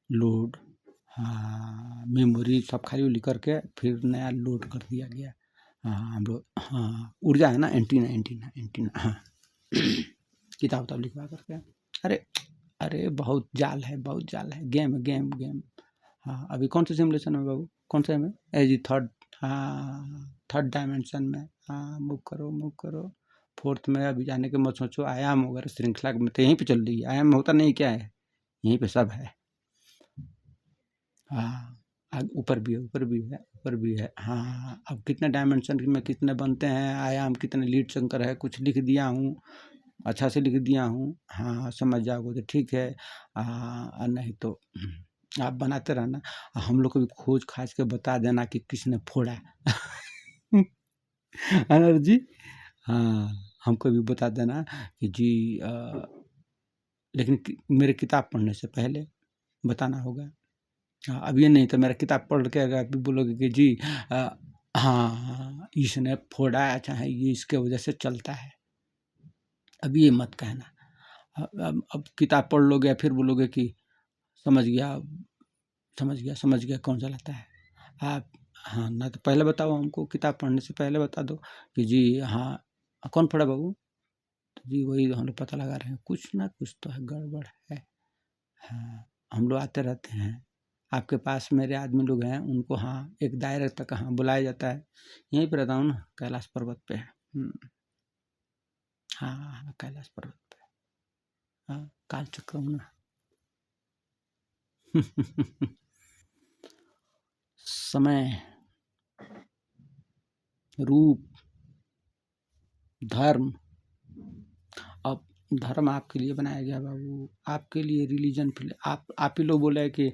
लोड, हाँ, मेमोरी सब खाली-उली करके फिर नया लोड कर दिया गया। हाँ, हम लोग हाँ, ऊर्जा है ना, एंटीना, एंटीना, एंटीना, हाँ। किताब-विताब लिखवा करके। अरे! अरे बहुत जाल है, बहुत जाल है। गेम है, गेम, गेम। हाँ, अभी कौन से सिमुलेशन में बाबू? कौन से में? जी थर्ड, हाँ, थर्ड डायमेंशन में। हाँ, मूव करो, मूव करो। फोर्थ में अभी जाने के मत सोचो। आयाम वगैरह श्रृंखला में तो यहीं पे चल रही है। आयाम में होता नहीं क्या है? यहीं पे सब है। हाँ, ऊपर भी है, ऊपर भी है, ऊपर भी है। हाँ, अब कितने डायमेंशन में कितने बनते हैं, आयाम कितने लीड शंकर है, कुछ लिख दिया हूँ, अच्छा से लिख दिया हूँ। हाँ, समझ जाओगे तो ठीक है। नहीं तो आप बनाते रहना। हम लोग को भी खोज खाज के बता देना कि किसने फोड़ा। अनर जी, हाँ, हमको भी बता देना कि जी लेकिन मेरे किताब पढ़ने से पहले बताना होगा। हाँ, अब ये नहीं तो मेरा किताब पढ़ के अगर आप बोलोगे कि जी हाँ, इसने फोड़ा है, चाहे ये इसके वजह से चलता है, अब ये मत कहना। अब किताब पढ़ लोगे या फिर बोलोगे कि समझ गया, समझ गया, समझ गया कौन चलाता है। आप हाँ, ना तो पहले बताओ हमको, किताब पढ़ने से पहले बता दो कि जी हाँ, कौन फोड़ा बाबू? तो जी वही हम लोग पता लगा रहे हैं, कुछ ना कुछ तो है, गड़बड़ है। हाँ, हम लोग आते रहते हैं। आपके पास मेरे आदमी लोग हैं, उनको हाँ, एक दायरे तक हाँ, बुलाया जाता है। यहीं पे रहता हूँ ना, कैलाश पर्वत पे। हाँ, हाँ, हाँ, कैलाश पर्वत पे। हाँ, कालचक्र हूँ ना। समय, रूप, धर्म। अब धर्म आपके लिए बनाया गया बाबू, आपके लिए रिलीजन आप ही लोग बोले हैं कि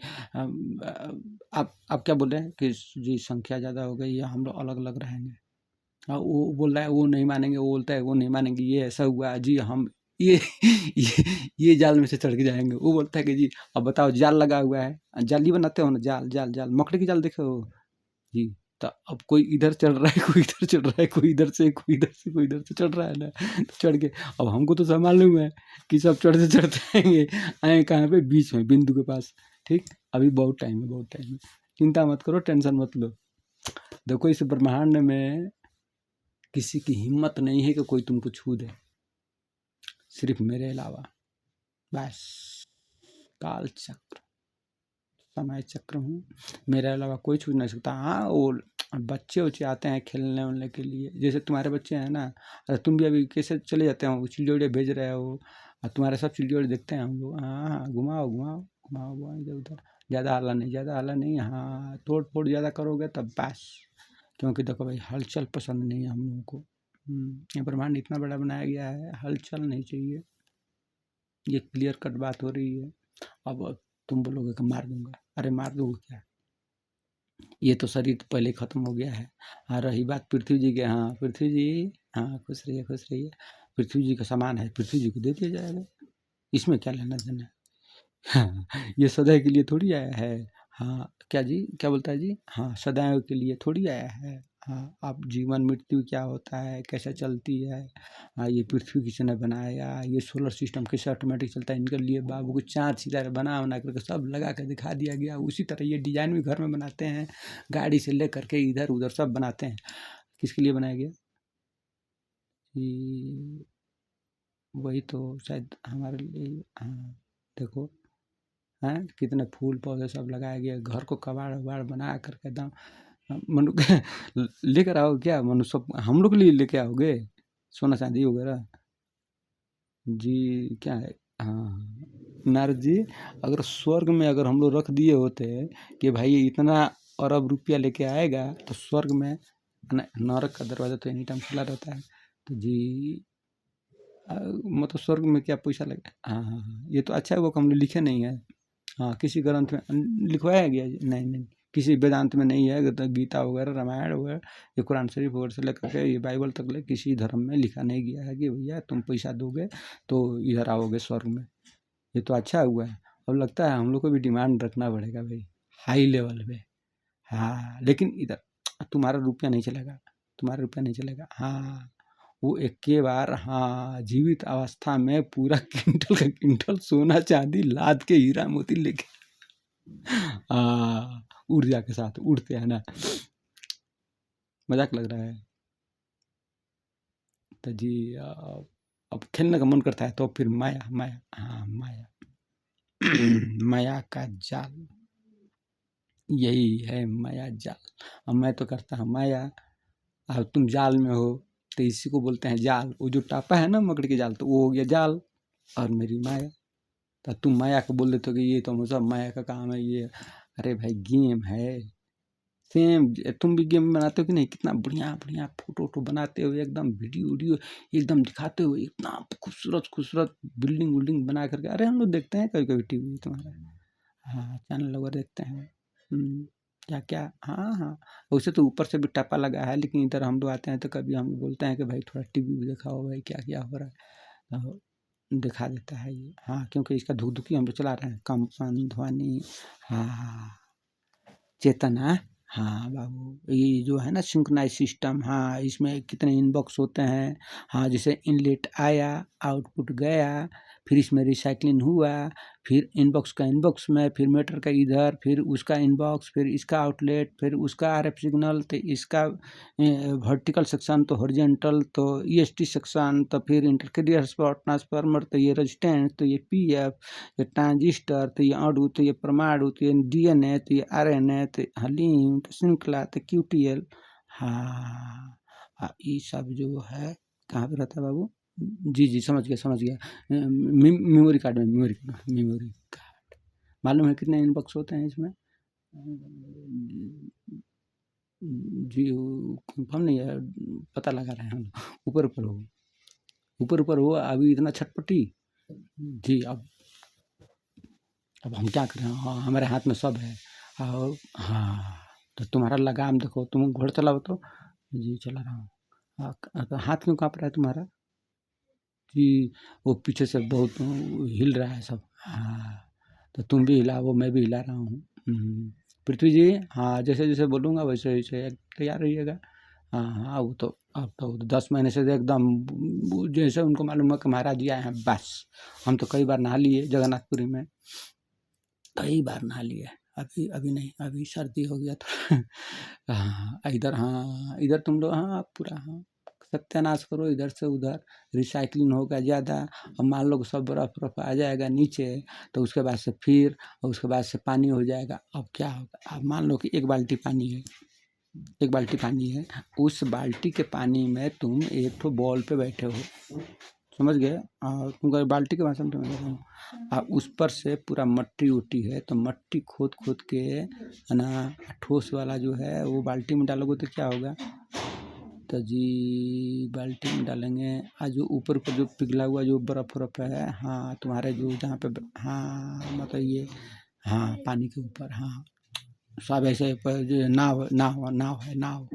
आप क्या बोल रहे हैं कि जी संख्या ज़्यादा हो गई या हम लोग अलग-अलग रहेंगे। वो बोल रहा है वो नहीं मानेंगे, वो बोलता है वो नहीं मानेंगे, ये ऐसा हुआ जी हम ये ये जाल में से चढ़ के जाएँगे। वो बोलता है कि जी अब बताओ जाल लगा हुआ है, जाली बनाते हो ना, जाल मकड़ी की जाल देखे हो? जी, तो अब कोई इधर चढ़ रहा है, कोई इधर चढ़ रहा है, कोई इधर से, कोई इधर से, कोई इधर से चढ़ रहा है ना, तो चढ़ के अब हमको तो सब मालूम है कि सब चढ़ते-चढ़ते आएँगे, आएँ कहाँ पे? बीच में, बिंदु के पास, ठीक? अभी बहुत टाइम है, बहुत टाइम है। चिंता मत करो, टेंशन मत लो। देखो इस ब्रह्मांड में किसी की हिम्मत नहीं है कि कोई तुमको छू दे, सिर्फ मेरे अलावा। बस, काल चक्र, समय चक्र हूँ, मेरे अलावा कोई छू नहीं सकता। हाँ, वो अब बच्चे-वच्चे आते हैं खेलने-वेलने के लिए, जैसे तुम्हारे बच्चे हैं ना, तुम भी अभी कैसे चले जाते हो, चिड़िया-उड़िया भेज रहे हो, तुम्हारे सब चिड़िया-उड़िया देखते हैं हम लोग। हाँ, घुमाओ, घुमाओ, घुमाओ, घुमाओ इधर-उधर, ज़्यादा हल्ला नहीं, ज़्यादा हल्ला नहीं। हाँ, तोड़-फोड़ ज़्यादा करोगे तब बस, क्योंकि देखो भाई हलचल पसंद नहीं है हम लोगों को। ये ब्रह्मांड इतना बड़ा बनाया गया है, हलचल नहीं चाहिए। ये क्लियर कट बात हो रही है। अब तुम बोलोगे कि मार दूँगा, अरे मार दोगे क्या? ये तो शरीर तो पहले ही खत्म हो गया है। हाँ, रही बात पृथ्वी जी के, हाँ, पृथ्वी जी, हाँ, खुश रहिए, खुश रहिए। पृथ्वी जी का सामान है, पृथ्वी जी को दे दिया जाएगा, इसमें क्या लेना-देना है? हाँ, ये सदैव के लिए थोड़ी आया है। हाँ, क्या जी? क्या बोलता है जी? हाँ, सदैव के लिए थोड़ी आया है। हाँ, अब जीवन मृत्यु क्या होता है, कैसे चलती है, हाँ, ये पृथ्वी किसने बनाया, ये सोलर सिस्टम कैसे ऑटोमेटिक चलता है, इनके लिए बाबू को चाँद-सितारे बना-बना करके सब लगा के दिखा दिया गया। उसी तरह ये डिज़ाइन भी घर में बनाते हैं, गाड़ी से लेकर के इधर-उधर सब बनाते हैं। किसके लिए बनाया गया? कि वही तो शायद हमारे लिए। हाँ, देखो, हैं, कितने फूल पौधे सब लगाए गए, घर को कबाड़-वबाड़ बना करके एकदम मनु लेकर आओ क्या? मनु सब हम लोग के लिए लेके आओगे? सोना-चांदी वगैरह? जी, क्या है? हाँ, नारद जी, अगर स्वर्ग में अगर हम लोग रख दिए होते कि भाई इतना अरब रुपया लेके आएगा, तो स्वर्ग में नरक का दरवाज़ा तो एनी टाइम खुला रहता है। तो जी, मतलब स्वर्ग में क्या पैसा लगे? हाँ, हाँ, हाँ, ये तो अच्छा हुआ कि हमने लिखे नहीं है। हाँ, किसी ग्रंथ में लिखवाया गया है? नहीं, नहीं, किसी वेदांत में नहीं है। गीता वगैरह, रामायण वगैरह, ये कुरान शरीफ वगैरह से लेकर के ये बाइबल तक ले किसी धर्म में लिखा नहीं गया है कि भैया तुम पैसा दोगे तो इधर आओगे स्वर्ग में। ये तो अच्छा हुआ है। अब लगता है हम लोग को भी डिमांड रखना पड़ेगा भाई, हाई लेवल पे। हाँ, लेकिन इधर तुम्हारा रुपया नहीं चलेगा, तुम्हारा रुपया नहीं चलेगा। हाँ, वो एके बार, हाँ, जीवित अवस्था में पूरा क्विंटल का क्विंटल सोना चांदी लाद के हीरा मोती लेके ऊर्जा के साथ उड़ते हैं ना, मजाक लग रहा है। तो जी, अब खेलने का मन करता है तो फिर माया, माया, हाँ, माया माया का जाल, यही है माया जाल। अब मैं तो करता हूँ माया, अब तुम जाल में हो, तो इसी को बोलते हैं जाल। वो जो टापा है ना मकड़ी के जाल, तो वो हो गया जाल, और मेरी माया। तो तुम माया को बोल देते हो कि ये तो सब माया का काम है ये। अरे भाई गेम है, सेम तुम भी गेम बनाते हो कि नहीं? कितना बढ़िया बढ़िया फोटो वोटो बनाते हो, एकदम वीडियो वीडियो एकदम दिखाते हो, इतना खूबसूरत खूबसूरत बिल्डिंग विल्डिंग बना करके। अरे हम लोग देखते हैं कभी कभी टीवी तुम्हारा, हाँ, चैनल वगैरह देखते हैं। क्या क्या, हाँ हाँ, वैसे तो ऊपर से भी टप्पा लगा है, लेकिन इधर हम लोग आते हैं तो कभी हम बोलते हैं कि भाई थोड़ा टीवी भी दिखाओ भाई, क्या क्या हो रहा है, तो दिखा देता है ये। हाँ, क्योंकि इसका धुक-धुकी हम लोग चला रहे हैं, कंपन ध्वनि, हाँ, चेतना, हाँ बाबू, ये जो है ना सिंक्रोनाइज सिस्टम, हाँ, इसमें कितने इनबॉक्स होते हैं। हाँ, जैसे इनलेट आया, आउटपुट गया, फिर इसमें रिसाइक्लिंग हुआ, फिर इनबॉक्स का इनबॉक्स में, फिर मीटर का इधर, फिर उसका इनबॉक्स, फिर इसका आउटलेट, फिर उसका आरएफ सिग्नल, तो इसका वर्टिकल सेक्शन, तो हॉरिजॉन्टल, तो ईएसटी सेक्शन, तो फिर इंटरकेरियर स्पॉट ट्रांसफार्मर, तो ये रेजिस्टेंस, तो ये पीएफ, ये ट्रांजिस्टर, तो ये अणु, तो ये परमाणु, तो ये डीएनए, तो ये आरएनए, तो हलीन, तो श्रृंखला, तो क्यूटीएल। हाँ, ये सब जो है कहाँ पे रहता है बाबू? जी जी, समझ गया समझ गया। मेमोरी कार्ड में, मेमोरी कार्ड। मालूम है कितने इनबॉक्स होते हैं इसमें? जी, कंफर्म नहीं है, पता लगा रहे हैं हम। ऊपर ऊपर हो, ऊपर ऊपर हो अभी इतना छटपटी। जी, अब हम क्या करें, हाँ, हमारे हाथ में सब है। और हाँ, तो तुम्हारा लगाम देखो, तुम घोड़ा चलाओ तो। जी, चला रहा हूँ। तो हाथ क्यों काँप रहा है तुम्हारा? जी, वो पीछे से बहुत हिल रहा है सब। हाँ, तो तुम भी हिलाओ, मैं भी हिला रहा हूँ। पृथ्वी जी, हाँ, जैसे जैसे बोलूँगा वैसे वैसे तैयार रहिएगा। हाँ हाँ, वो तो अब तो 10 महीने से तो एकदम जैसे उनको मालूम है कि महाराज जी आए हैं, बस। हम तो कई बार नहा लिए जगन्नाथपुरी में, कई बार नहा लिए। अभी अभी नहीं, अभी सर्दी हो गया था। हाँ, इधर, हाँ, इधर तुम लोग, हाँ, पूरा, हाँ, सत्यानाश करो इधर से उधर, रिसाइक्लिंग होगा ज़्यादा। अब मान लो कि सब बर्फ आ जाएगा नीचे, तो उसके बाद से फिर, और उसके बाद से पानी हो जाएगा। अब क्या होगा? अब मान लो कि 1 बाल्टी पानी है, एक बाल्टी पानी है, उस बाल्टी के पानी में तुम एक ठो बॉल पे बैठे हो, समझ गए? तुम बाल्टी के भाषा में समझ रहे हो। उस पर से पूरा मट्टी उट्टी है, तो मट्टी खोद खोद के है ना, ठोस वाला जो है वो बाल्टी में डालोगे तो क्या होगा? तो जी बाल्टी में डालेंगे, आज जो ऊपर ऊपर जो पिघला हुआ जो बर्फ वरफ है, हाँ तुम्हारे जो जहाँ पे, हाँ मतलब ये, हाँ पानी के ऊपर, हाँ सब ऐसे जो नाव नाव नाव है, नाव,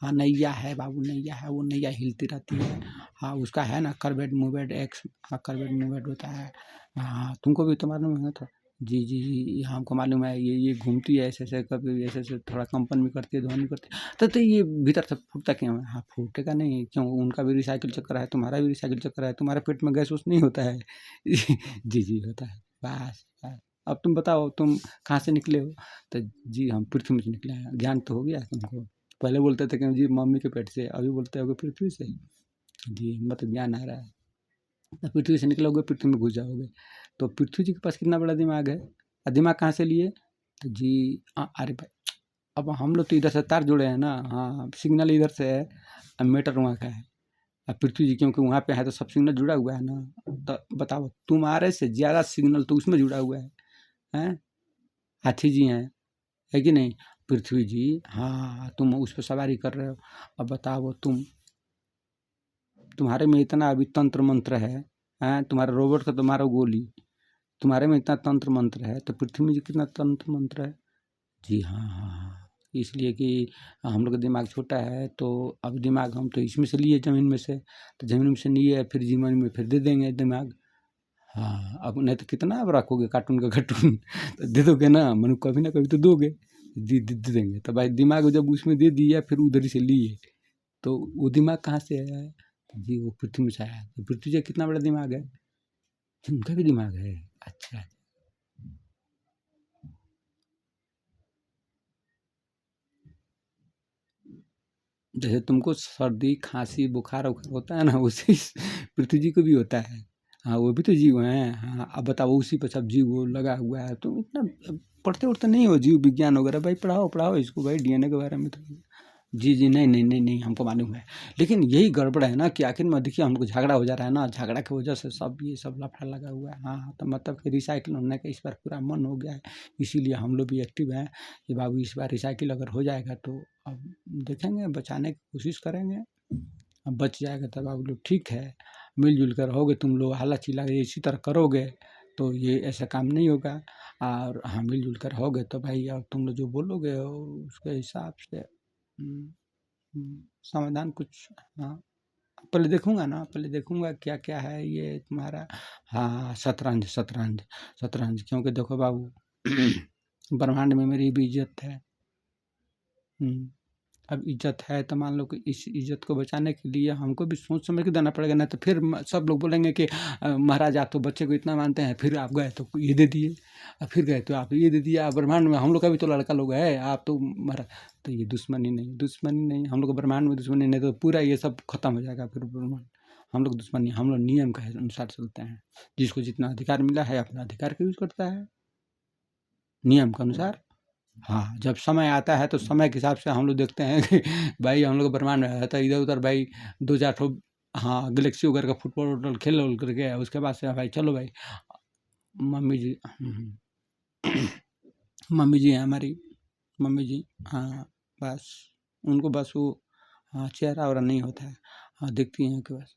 हाँ नैया है बाबू, नैया है, वो नैया हिलती रहती है, हाँ उसका है ना करवेट मूवेट एक्स, हाँ करवेट मूवेट होता है, हाँ तुमको भी तो मालूम है था। जी जी जी, हमको मालूम है, ये घूमती है ऐसे ऐसे, कभी ऐसे ऐसे थोड़ा कंपन भी करती है, ध्वनि करती है, तो ये भीतर से फूटता क्यों है? हाँ फूटेगा नहीं क्यों? उनका भी रिसाइकिल चक्कर है, तुम्हारा भी रिसाइकिल चक्कर है, तुम्हारे पेट में गैस वूस नहीं होता है। जी जी होता है, बस बस। अब तुम बताओ तुम कहाँ से निकले हो? तो जी हम पृथ्वी में से निकले हैं। ज्ञान तो हो गया तुमको? पहले बोलते थे कि जी मम्मी के पेट से, अभी बोलते हो पृथ्वी से। जी मतलब ज्ञान आ रहा है। तो पृथ्वी से निकलोगे, पृथ्वी में घुस जाओगे। तो पृथ्वी जी के पास कितना बड़ा दिमाग है, और दिमाग कहाँ से लिए? तो जी अरे भाई, अब हम लोग तो इधर से तार जुड़े हैं ना, हाँ सिग्नल इधर से है, अब मैटर वहाँ का है। अब पृथ्वी जी क्योंकि वहाँ पे है तो सब सिग्नल जुड़ा हुआ है ना। तो बताओ तुम्हारे से ज़्यादा सिग्नल तो उसमें जुड़ा हुआ है, हैं? हाथी जी हैं, है कि नहीं? पृथ्वी जी, हाँ तुम उस पर सवारी कर रहे हो। अब बताओ तुम्हारे में इतना अभी तंत्र मंत्र है, हैं? तुम्हारे रोबोट का तो मारो गोली, तुम्हारे में इतना तंत्र मंत्र है, तो पृथ्वी में जी कितना तंत्र मंत्र है? जी हाँ हाँ हाँ, इसलिए कि हम लोग का दिमाग छोटा है, तो अब दिमाग हम तो इसमें से लिए ज़मीन में से, तो ज़मीन में से लिए फिर जीवन में फिर दे देंगे दिमाग। हाँ अब नहीं तो कितना अब रखोगे कार्टून का कार्टून। तो दे दोगे ना, मनु कभी ना कभी तो दोगे, दे देंगे। तो भाई दिमाग जब उसमें दे दिया फिर उधर ही से लिए, तो वो दिमाग कहाँ से आया है? जी वो पृथ्वी में से आया है। तो पृथ्वी से कितना बड़ा दिमाग है? जी, उनका भी दिमाग है। अच्छा, जैसे तुमको सर्दी खांसी बुखार उखार होता है ना, उसी पृथ्वी जी को भी होता है। हाँ वो भी तो जीव हैं। हाँ अब बताओ उसी पर सब जीव वो लगा हुआ है, तो इतना पढ़ते उढ़ते नहीं हो जीव विज्ञान वगैरह? भाई पढ़ाओ पढ़ाओ इसको भाई, डीएनए के बारे में तो। जी जी नहीं नहीं नहीं नहीं, हमको मालूम है, लेकिन यही गड़बड़ है ना कि आखिर में देखिए हम लोग झगड़ा हो जा रहा है ना, झगड़ा की वजह से सब ये सब लफड़ा लगा हुआ है। हाँ तो मतलब कि रिसाइकिल होने का इस बार पूरा मन हो गया है, इसीलिए हम लोग भी एक्टिव हैं कि बाबू इस बार रिसाइकिल अगर हो जाएगा तो अब देखेंगे, बचाने की कोशिश करेंगे। अब बच जाएगा तब आप लोग ठीक है, मिलजुल कर रहोगे तुम लोग, हल्ला चिल्ला इसी तरह करोगे तो ये ऐसा काम नहीं होगा। और हाँ मिलजुल कर रहोगे तो भाई, और तुम लोग जो बोलोगे उसके हिसाब से समाधान कुछ, हाँ पहले देखूंगा ना, पहले देखूंगा क्या क्या है ये तुम्हारा। हाँ शतरंज शतरंज शतरंज, क्योंकि देखो बाबू ब्रह्मांड में मेरी भी इज्जत है। हम्म, अब इज्जत है तो मान लो कि इस इज्जत को बचाने के लिए हमको भी सोच समझ के देना पड़ेगा, नहीं तो फिर सब लोग बोलेंगे कि महाराज आप तो बच्चे को इतना मानते हैं, फिर आप गए तो ये दे दिए, और फिर गए तो आप ये दे दिया। ब्रह्मांड में हम लोग का भी तो लड़का लोग है, आप तो महाराज, तो ये दुश्मनी नहीं, दुश्मनी नहीं, हम लोग ब्रह्मांड में दुश्मनी नहीं, तो पूरा ये सब खत्म हो जाएगा फिर ब्रह्मांड। हम लोग दुश्मनी, हम लोग नियम के अनुसार चलते हैं, जिसको जितना अधिकार मिला है अपना अधिकार का यूज करता है नियम के अनुसार। हाँ, जब समय आता है तो समय के हिसाब से हम लोग देखते हैं कि भाई हम लोग ब्रह्मांड में रहता है इधर-उधर भाई 2-4 ठो, हाँ, गैलेक्सी वगैरह का फुटबॉल-वुटबॉल खेल-वेल करके उसके बाद से भाई चलो भाई मम्मी जी, मम्मी जी हैं हमारी, मम्मी जी, हाँ, बस उनको बस वो, हाँ, चेहरा-वेहरा नहीं होता है। हाँ, दिखती हैं कि बस,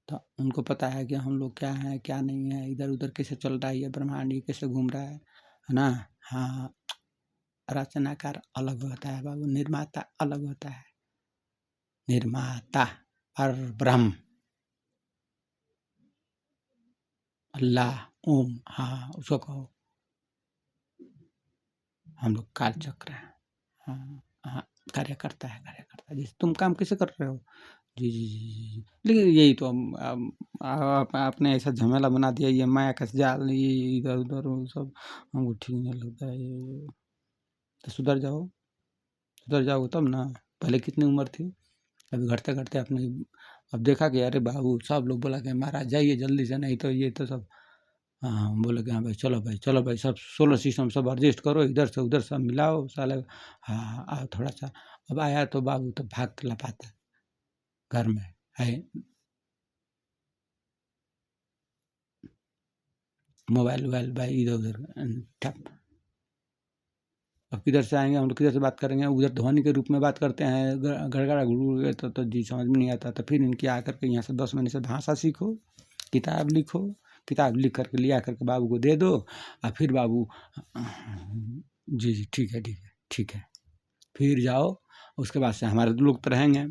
तो उनको पता है कि हम लोग क्या हैं, क्या नहीं है, इधर-उधर कैसे चल रहा है ये ब्रह्मांड, ये कैसे घूम रहा है ना? हाँ। रचनाकार अलग होता है बाबू, निर्माता अलग होता है। निर्माता और ब्रह्म, अल्लाह, ओम, हाँ उसको कहो। हम लोग काल चक्र हैं। हाँ हाँ, कार्यकर्ता है, कार्यकर्ता। जैसे तुम काम कैसे कर रहे हो? जी जी जी जी जी। लेकिन यही तो आपने ऐसा झमेला बना दिया, ये माया का जाल, ये इधर उधर वो सब हमको ठीक नहीं लगता है ये। तो सुधर जाओ तब ना। पहले कितनी उम्र थी, अभी घटते घटते अपने, अब देखा कि अरे बाबू सब लोग बोला कि महाराज जाइए जल्दी से, नहीं तो ये तो सब, हाँ, बोले कि हाँ भाई चलो भाई सब सोलर सिस्टम सब एडजस्ट करो, इधर से उधर सब मिलाओ साले। हाँ, आओ थोड़ा-सा। अब आया तो बाबू तो भाग के लपाता घर में, है मोबाइल-वोबाइल भाई इधर-उधर ठप। अब किधर से आएँगे हम लोग, किधर से बात करेंगे, उधर ध्वनि के रूप में बात करते हैं, गड़गड़ा गुड़गुड़ तो जी समझ में नहीं आता। तो फिर इनके आकर के यहाँ से 10 महीने से भाषा सीखो, किताब लिखो, किताब लिख कर के ले आकर के बाबू को दे दो और फिर बाबू जी, ठीक है, ठीक है, ठीक है। फिर जाओ, उसके बाद से हमारे लोग तो रहेंगे,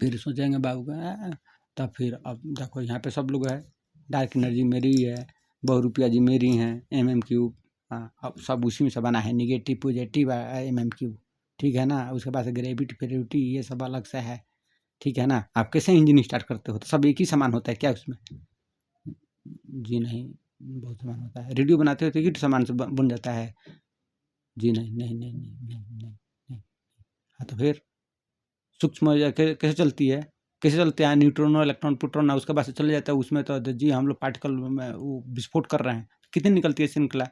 फिर सोचेंगे बाबू का तब फिर अब देखो यहाँ पे सब लोग है, डार्क एनर्जी मेरी ही है, बहुरूपिया जी मेरी हैं, MM क्यूब। हाँ, अब सब उसी में से बना है, नेगेटिव पॉजिटिव MM क्यूब, ठीक है ना। उसके बाद से ग्रेविटी फ्रेविटी ये सब अलग से है, ठीक है ना। आप कैसे इंजन स्टार्ट करते हो, तो सब एक ही समान होता है क्या उसमें? जी नहीं, बहुत समान होता है। रेडियो बनाते हो तो एक ही सामान से बन जाता है। जी नहीं नहीं नहीं नहीं नहीं नहीं नहीं। हाँ तो फिर सूक्ष्म कैसे चलती है, कैसे चलते हैं न्यूट्रॉन इलेक्ट्रॉन प्रोटॉन, उसके बाद से चले जाता है उसमें। तो जी हम लोग पार्टिकल में वो विस्फोट कर रहे हैं, कितनी निकलती है श्रृंखला?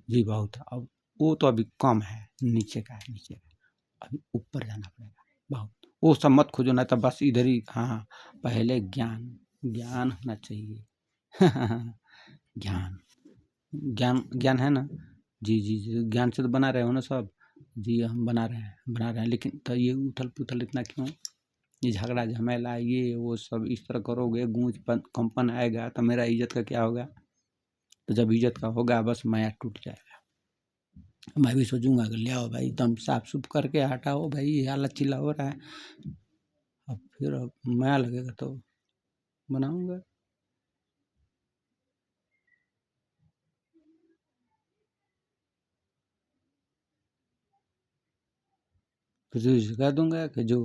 जी बहुत। अब वो तो अभी कम है, नीचे का है, नीचे का। अभी ऊपर जाना पड़ेगा बहुत। वो सब मत खोजो ना, तो बस इधर ही। हाँ, पहले ज्ञान, ज्ञान होना चाहिए। ज्ञान, ज्ञान ज्ञान है ना। जी जी जी, ज्ञान से तो बना रहे हो ना सब। जी हम बना रहे हैं, लेकिन तो ये उथल पुथल इतना क्यों? ये झगड़ा झमेला ये वो सब इस तरह करोगे, गूंज कंपन आएगा तो मेरा इज्जत का क्या होगा? तो जब इज्जत का होगा बस माया टूट जाएगा। मैं भी सोचूंगा कि ले आओ भाई एकदम साफ सुफ करके हटाओ भाई, ये हालत चिल्ला हो रहा है। अब फिर अब माया लगेगा तो बनाऊंगा। पृथ्वी जी से कह दूंगा कि जो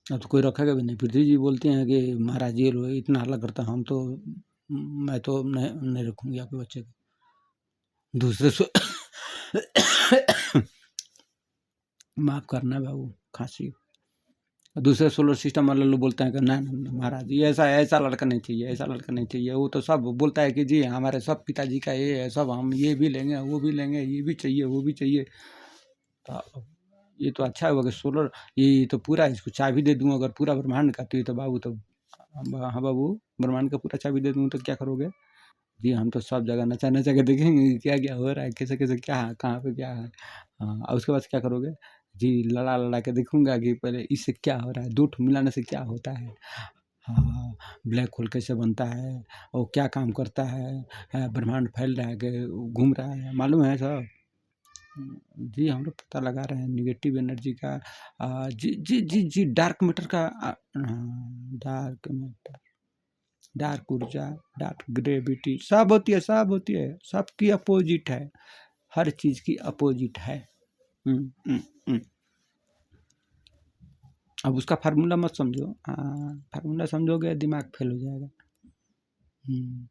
अब तो कोई रखेगा भी नहीं। पृथ्वी जी बोलते हैं कि महाराज ये लो इतना हल्ला करता, हम तो मैं तो नहीं रखूंगी आपके बच्चे को। दूसरे से माफ करना बाबू, खांसी। दूसरे सोलर सिस्टम वाले लोग बोलते हैं कि ना ना महाराज ये ऐसा ऐसा लड़का नहीं चाहिए, ऐसा लड़का नहीं चाहिए। वो तो सब बोलता है कि जी हमारे सब पिताजी का ये है, सब हम ये भी लेंगे वो भी लेंगे, ये भी चाहिए वो भी चाहिए। तो ये तो अच्छा हुआ कि सोलर, ये तो पूरा इसको चाबी दे दूँ अगर पूरा ब्रह्मांड का, तो ये तो बाबू तो हाँ बाबू, ब्रह्मांड का पूरा चाबी दे दूँ तो क्या करोगे? जी हम तो सब जगह नचा नचा के देखेंगे कि क्या क्या हो रहा है, कैसे कैसे क्या है, कहाँ पे क्या है। हाँ, और उसके बाद क्या करोगे? जी लड़ा लड़ा के देखूंगा कि पहले इससे क्या हो रहा है, दो ठो मिलाने से क्या होता है। हाँ, ब्लैक होल कैसे बनता है और क्या काम करता है, ब्रह्मांड फैल रहा है कि घूम रहा है, मालूम है सब। जी हम लोग पता लगा रहे हैं निगेटिव एनर्जी का। जी जी जी जी, डार्क मैटर का, डार्क मैटर, डार्क ऊर्जा, डार्क ग्रेविटी सब होती है, सब होती है, सबकी अपोजिट है, हर चीज की अपोजिट है। हम्म, हम्म, हम्म। अब उसका फार्मूला मत समझो, फार्मूला समझोगे दिमाग फेल हो जाएगा। हम्म,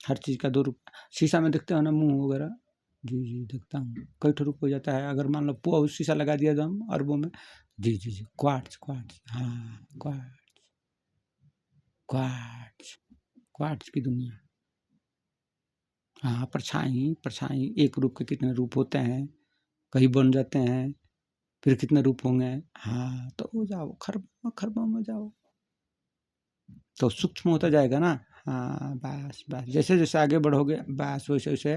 हर चीज का दो रूप। शीशा में देखते हो ना मुंह वगैरह। जी जी देखता हूँ, कई ठो रूप हो जाता है। अगर मान लो पूरा शीशा लगा दिया एकदम अरबों में। जी जी जी, क्वार्ट्ज क्वार्ट्ज, हाँ क्वार्ट्ज, क्वार्ट्ज, क्वार्ट्ज की दुनिया। हाँ, परछाई परछाई, एक रूप के कितने रूप होते हैं, कहीं बन जाते हैं, फिर कितने रूप होंगे। हाँ, तो हो जाओ खरबों खरबों में जाओ, तो सूक्ष्म होता जाएगा ना। हाँ, बस बस जैसे जैसे आगे बढ़ोगे बस वैसे वैसे,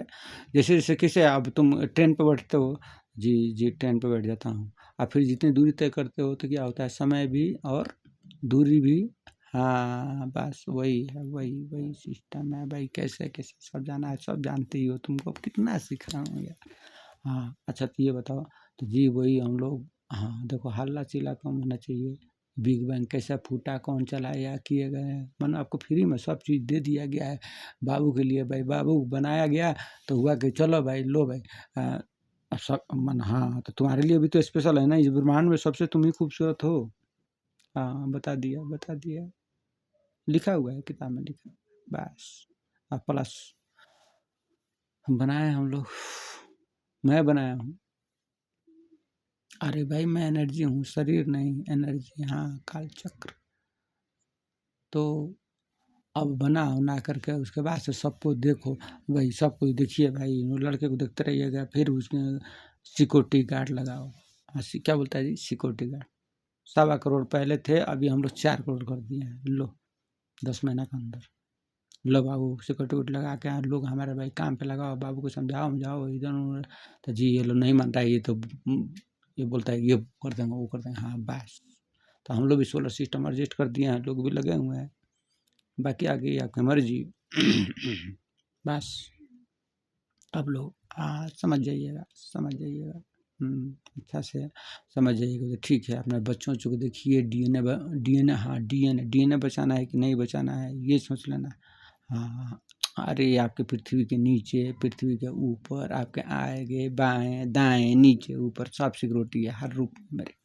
जैसे जैसे किसे अब तुम ट्रेन पे बैठते हो। जी जी, ट्रेन पे बैठ जाता हूँ। और फिर जितनी दूरी तय करते हो तो क्या होता है, समय भी और दूरी भी। हाँ बस वही है, वही वही सिस्टम है भाई, कैसे कैसे सब जाना है, सब जानते ही हो, तुमको अब कितना सिख रहा हूँ यार। हाँ अच्छा, तो ये बताओ, तो जी वही हम लोग। हाँ देखो, हल्ला चिल्ला कम होना चाहिए। बिग बैंग कैसे फूटा, कौन चलाया, किए गए हैं, मानो आपको फ्री में सब चीज़ दे दिया गया है बाबू के लिए। भाई बाबू बनाया गया तो हुआ कि चलो भाई लो भाई। सब मन, हाँ तो तुम्हारे लिए भी तो स्पेशल है ना, इस ब्रह्मांड में सबसे तुम ही खूबसूरत हो। हाँ बता दिया बता दिया, लिखा हुआ है किताब में लिखा, बस। प्लस बनाए हम लोग, मैं बनाया हूँ। अरे भाई मैं एनर्जी हूँ, शरीर नहीं, एनर्जी। हाँ, काल चक्र। तो अब बना करके उसके बाद से सबको देखो भाई, सब कुछ देखिए भाई, लड़के को देखते रहिएगा। फिर उसमें सिक्योरिटी गार्ड लगाओ। क्या बोलता है जी? सिक्योरिटी गार्ड 1.25 करोड़ पहले थे, अभी हम लोग 4 करोड़ कर दिए हैं। लो 10 महीना के अंदर। लो बाबू सिक्योरिटी लगा के लोग हमारे भाई काम पे लगाओ, बाबू को समझाओ इधर। तो जी ये लोग नहीं मानता है, ये तो ये बोलता है ये कर देंगे वो कर देंगे। हाँ बस, तो हम लोग भी सोलर सिस्टम एडजस्ट कर दिए हैं, लोग भी लगे हुए हैं। बाकी आगे आपकी मर्जी। बस आप लोग समझ जाइएगा, समझ जाइएगा। अच्छा से समझ जाइएगा। तो ठीक है, अपने बच्चों को देखिए, डीएनए हाँ डीएनए बचाना है कि नहीं बचाना है, ये सोच लेना। हाँ, अरे आपके पृथ्वी के नीचे, पृथ्वी के ऊपर, आपके आगे बाएं दाएं नीचे ऊपर सब सिक्योरिटी है हर रूप में मेरे।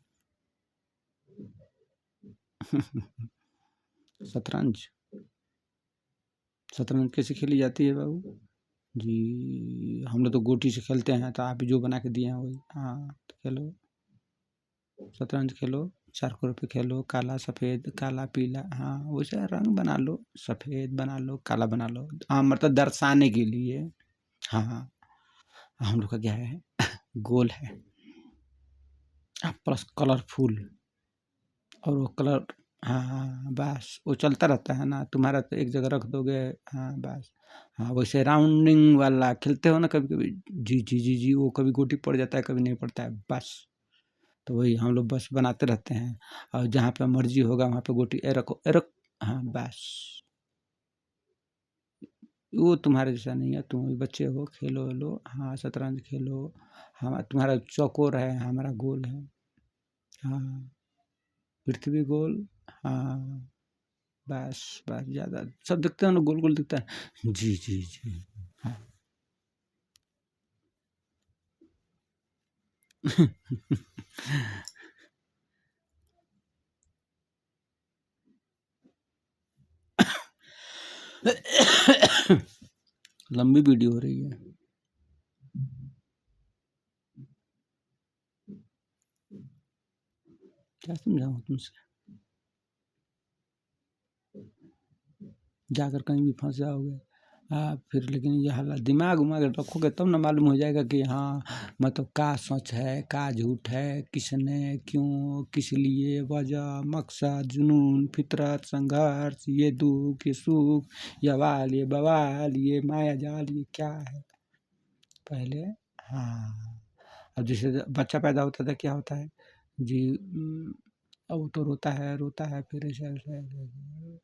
शतरंज शतरंज कैसे खेली जाती है बाबू जी? हम लोग तो गोटी से खेलते हैं, तो आप जो बना के दिए हैं वही। हाँ तो खेलो, शतरंज खेलो, 4 करोड़ पे खेलो। काला सफ़ेद, काला पीला, हाँ वैसे रंग बना लो, सफ़ेद बना लो, काला बना लो। हाँ मतलब दर्शाने के लिए। हाँ हम लोग का क्या है गोल है प्लस कलरफुल। और वो कलर हाँ बस वो चलता रहता है ना, तुम्हारा तो एक जगह रख दोगे। हाँ बस, हाँ वैसे राउंडिंग वाला खेलते हो ना कभी कभी, जी जी जी जी, वो कभी गोटी पड़ जाता है कभी नहीं पड़ता है बस। तो वही हम लोग बस बनाते रहते हैं, और जहाँ पे मर्जी होगा वहाँ पे गोटी ए रखो ए रख। हाँ बस, वो तुम्हारे जैसा नहीं है, तुम भी बच्चे हो, खेलो लो। हाँ शतरंज खेलो। हाँ तुम्हारा चौकोर है, हमारा गोल है। हाँ पृथ्वी गोल। हाँ बस बस, ज़्यादा सब दिखते हैं ना, गोल गोल दिखता है। जी जी जी। हाँ लंबी वीडियो हो रही है। क्या समझाऊँ तुमसे? जाकर कहीं भी फँस जाओगे आप फिर। लेकिन ये हालात दिमाग उमाग रखोगे तब ना मालूम हो जाएगा कि हाँ मतलब का सच है का झूठ है, किसने क्यों किस लिए, वजह मकसद जुनून फितरत संघर्ष, ये दुख ये सुख, ये वाल ये बवाल, ये माया जाल, ये क्या है पहले। हाँ अब जैसे बच्चा पैदा होता था क्या होता है जी, अब वो तो रोता है फिर ऐसा ऐसा ऐसा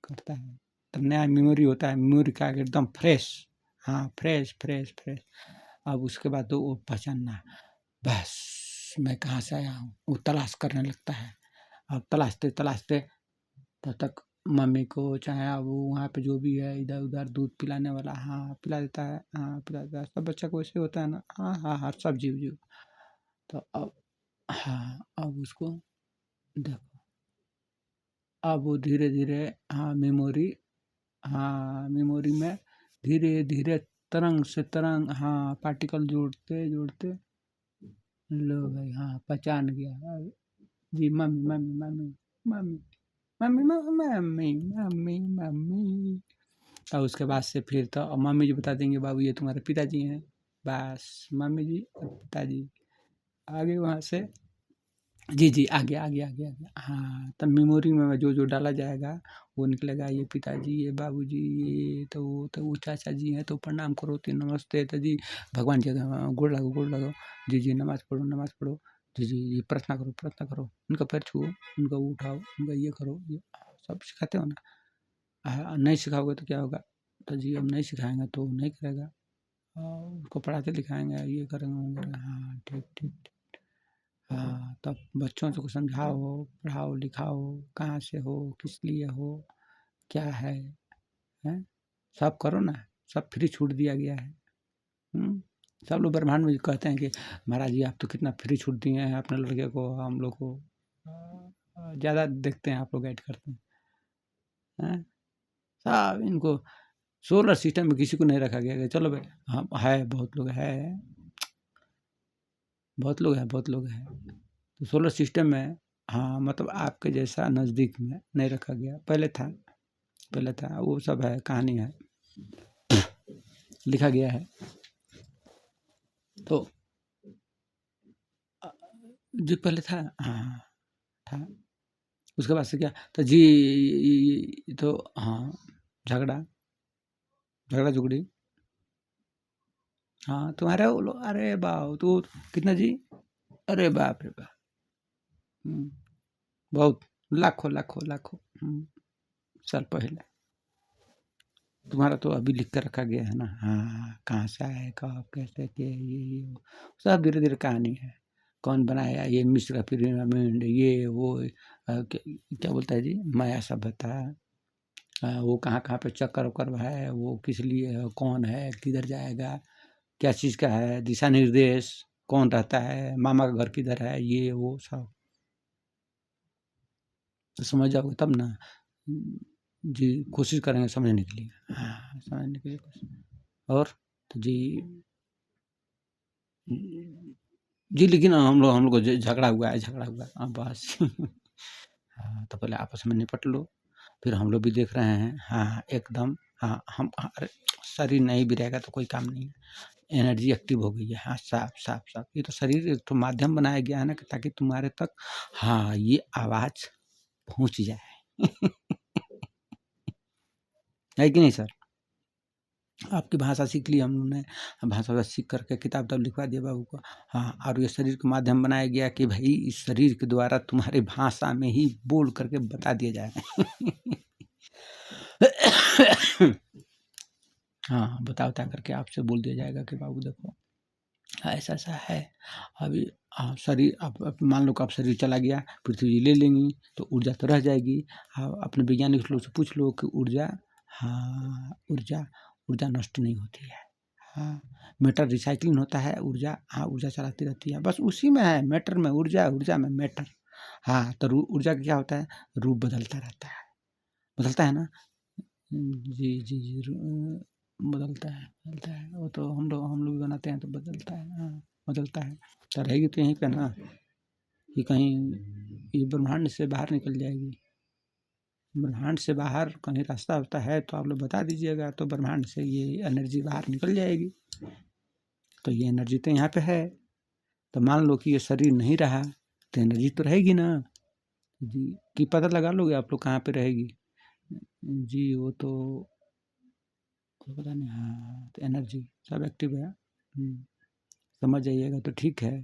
करता है, तब नया मेमोरी होता है, मेमोरी का एकदम फ्रेश। हाँ फ्रेश फ्रेश फ्रेश। अब उसके बाद तो वो पहचानना, बस मैं कहाँ से आया हूँ, वो तलाश करने लगता है। अब तलाशते तलाशते तब तक मम्मी को चाहे अब वो वहाँ पे जो भी है इधर उधर दूध पिलाने वाला, हाँ पिला देता है, हाँ पिला देता है। सब बच्चा को वैसे होता है ना, हाँ हाँ हाँ सब जीव जीव। तो अब हाँ अब उसको देखो, अब वो धीरे धीरे हाँ मेमोरी में धीरे धीरे तरंग से तरंग हाँ पार्टिकल जोड़ते जोड़ते लो भाई हाँ पहचान गया। जी mummy mummy mummy mummy mummy mummy mummy mummy. और उसके बाद से फिर तो मम्मी जी बता देंगे बाबू ये तुम्हारे पिताजी हैं। बस मम्मी जी और पिताजी आगे वहाँ से जी जी आगे आगे आगे आगे हाँ तब मेमोरी में जो जो डाला जाएगा वो निकलेगा, ये पिताजी ये बाबूजी ये तो वो चाचा जी हैं तो प्रणाम करो, तो नमस्ते तो जी भगवान जी का गोड़ लगाओ जी जी नमाज पढ़ो जी जी ये प्रार्थना करो उनका पैर छुओ उनका वो उठाओ उनका ये करो ये सब सिखाते हो ना। नहीं सिखाओगे तो क्या होगा, तो जी हम नहीं सिखाएंगे तो वो नहीं करेगा। उसको पढ़ाते लिखाएंगे ये करेंगे वो करेंगे। हाँ ठीक ठीक ठीक। हाँ तब बच्चों को समझाओ पढ़ाओ लिखाओ, कहाँ से हो किस लिए हो क्या है, हैं सब करो ना, सब फ्री छूट दिया गया है। सब लोग ब्रह्मांड में कहते हैं कि महाराज जी आप तो कितना फ्री छूट दिए हैं अपने लड़के को, हम लोग को ज़्यादा देखते हैं आप लोग गाइड करते हैं। सब इनको सोलर सिस्टम में किसी को नहीं रखा गया कि चलो भाई हाँ है बहुत लोग हैं तो सोलर सिस्टम में हाँ मतलब आपके जैसा नज़दीक में नहीं रखा गया, पहले था पहले था, वो सब है, कहानी है, लिखा गया है। तो जी पहले था, हाँ था। उसके बाद से क्या तो जी, तो हाँ झगड़ा झगड़ा झुगड़ी, हाँ तुम्हारे वो लोग, अरे बाप तो कितना जी, अरे बाप रे बाप, बहुत लाखों लाखों लाखों साल पहले। तुम्हारा तो अभी लिख कर रखा गया है ना, हाँ कहाँ से आए, कब कैसे किए, ये वो सब धीरे धीरे कहानी है। कौन बनाया, ये मिस्र का पिरामिड, ये वो क्या बोलता है जी, माया सभ्यता, वो कहाँ कहाँ पे चक्कर वक्कर है, वो किस लिए है, कौन है, किधर जाएगा, क्या चीज़ का है, दिशा निर्देश, कौन रहता है, मामा का घर किधर है, ये वो सब तो समझ जाओगे तब ना। जी कोशिश करेंगे समझने के लिए, हाँ समझने के लिए कोशिश। और तो जी जी लेकिन हम लोग को झगड़ा हुआ है, झगड़ा हुआ है, हाँ बस हाँ तो पहले आपस में निपट लो, फिर हम लोग भी देख रहे हैं, हाँ एकदम, हाँ हम अरे शरीर नहीं भी रहेगा तो कोई काम नहीं है, एनर्जी एक्टिव हो गई है, हाँ साफ साफ साफ। ये तो शरीर एक तो माध्यम बनाया गया है ना ताकि तुम्हारे तक हाँ ये आवाज़ पहुँच जाए है कि नहीं सर? आपकी भाषा सीख ली हम लोगों ने, भाषा सीख करके किताब तब लिखवा दिया बाबू को, हाँ और ये शरीर का माध्यम बनाया गया कि भाई इस शरीर के द्वारा तुम्हारी भाषा में ही बोल करके बता दिया जाए हाँ बता बता करके आपसे बोल दिया जाएगा कि बाबू देखो ऐसा ऐसा है। अभी शरीर अब मान लो कि आप शरीर चला गया, पृथ्वी जी ले लेंगी तो ऊर्जा तो रह जाएगी। हाँ अपने वैज्ञानिक लोग से पूछ लो कि ऊर्जा, हाँ ऊर्जा ऊर्जा नष्ट नहीं होती है, हाँ मैटर रिसाइकलिंग होता है, ऊर्जा हाँ ऊर्जा चलाती रहती है, बस उसी में है मैटर में ऊर्जा, ऊर्जा में मैटर। हाँ तो ऊर्जा का क्या होता है, रूप बदलता रहता है, बदलता है ना। जी जी जी बदलता है, वो तो हम लोग भी बनाते हैं तो बदलता है, हाँ बदलता है। तो रहेगी तो यहीं पे ना, कि कहीं ये ब्रह्मांड से बाहर निकल जाएगी, ब्रह्मांड से बाहर कहीं रास्ता होता है तो आप लोग बता दीजिएगा, तो ब्रह्मांड से ये एनर्जी बाहर निकल जाएगी। तो ये एनर्जी तो यहाँ पे है, तो मान लो कि ये शरीर नहीं रहा तो एनर्जी तो रहेगी ना जी, कि पता लगा लोगे आप लोग कहाँ पे रहेगी जी, वो तो पता नहीं, हाँ तो एनर्जी सब एक्टिव है, समझ जाइएगा तो ठीक है।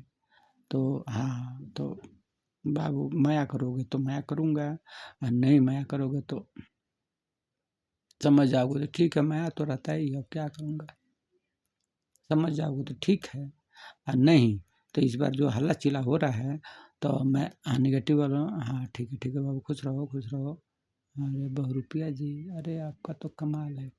तो हाँ तो बाबू माया करोगे तो मैं करूँगा, और नहीं माया करोगे तो समझ जाओगे तो ठीक है, माया तो रहता ही है, अब क्या करूँगा, समझ जाओगे तो ठीक है, और नहीं तो इस बार जो हल्ला चिल्ला हो रहा है तो मैं नेगेटिव वाला हूँ, हाँ ठीक है बाबू, खुश रहो खुश रहो। अरे बहुरूपिया जी, अरे आपका तो कमाल है।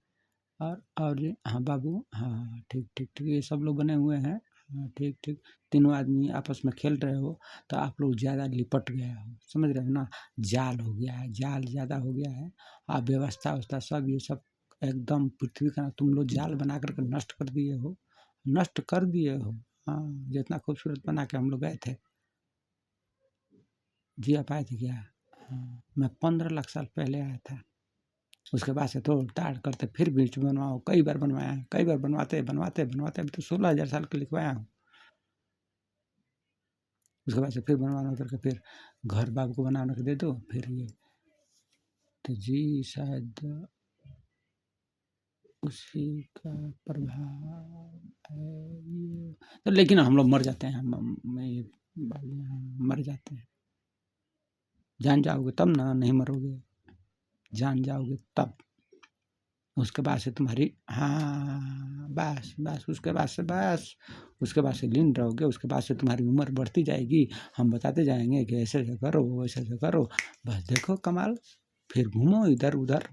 और जी हाँ बाबू, हाँ ठीक ये सब लोग बने हुए हैं, हाँ ठीक तीनों आदमी आपस में खेल रहे हो तो आप लोग ज़्यादा लिपट गए हो, समझ रहे हो ना, जाल हो गया है, जाल ज़्यादा हो गया है। आप व्यवस्था व्यवस्था सब ये सब एकदम पृथ्वी का तुम लोग जाल बना करके नष्ट कर दिए हो, नष्ट कर दिए हो। हाँ जितना खूबसूरत बना के हम लोग गए थे, जी आप आए थे क्या? हाँ मैं 15 लाख साल पहले आया था, उसके बाद से तोड़ ताड़ करते फिर बीच में बनवाओ, कई बार बनवाया है, कई बार बनवाते बनवाते बनवाते अभी तो 16,000 साल के लिखवाया हूँ। उसके बाद से फिर बनवाना करके फिर घर बाप को बना के दे दो, फिर ये तो जी शायद उसी का प्रभाव है ये, तो लेकिन हम लोग मर जाते हैं, ये मर जाते हैं, जान जाओगे तब ना, नहीं मरोगे, जान जाओगे तब। उसके बाद से तुम्हारी हाँ बस उसके बाद से लीन रहोगे, उसके बाद से तुम्हारी उम्र बढ़ती जाएगी, हम बताते जाएंगे कि ऐसे ऐसे करो वैसे ऐसे करो, बस देखो कमाल, फिर घूमो इधर उधर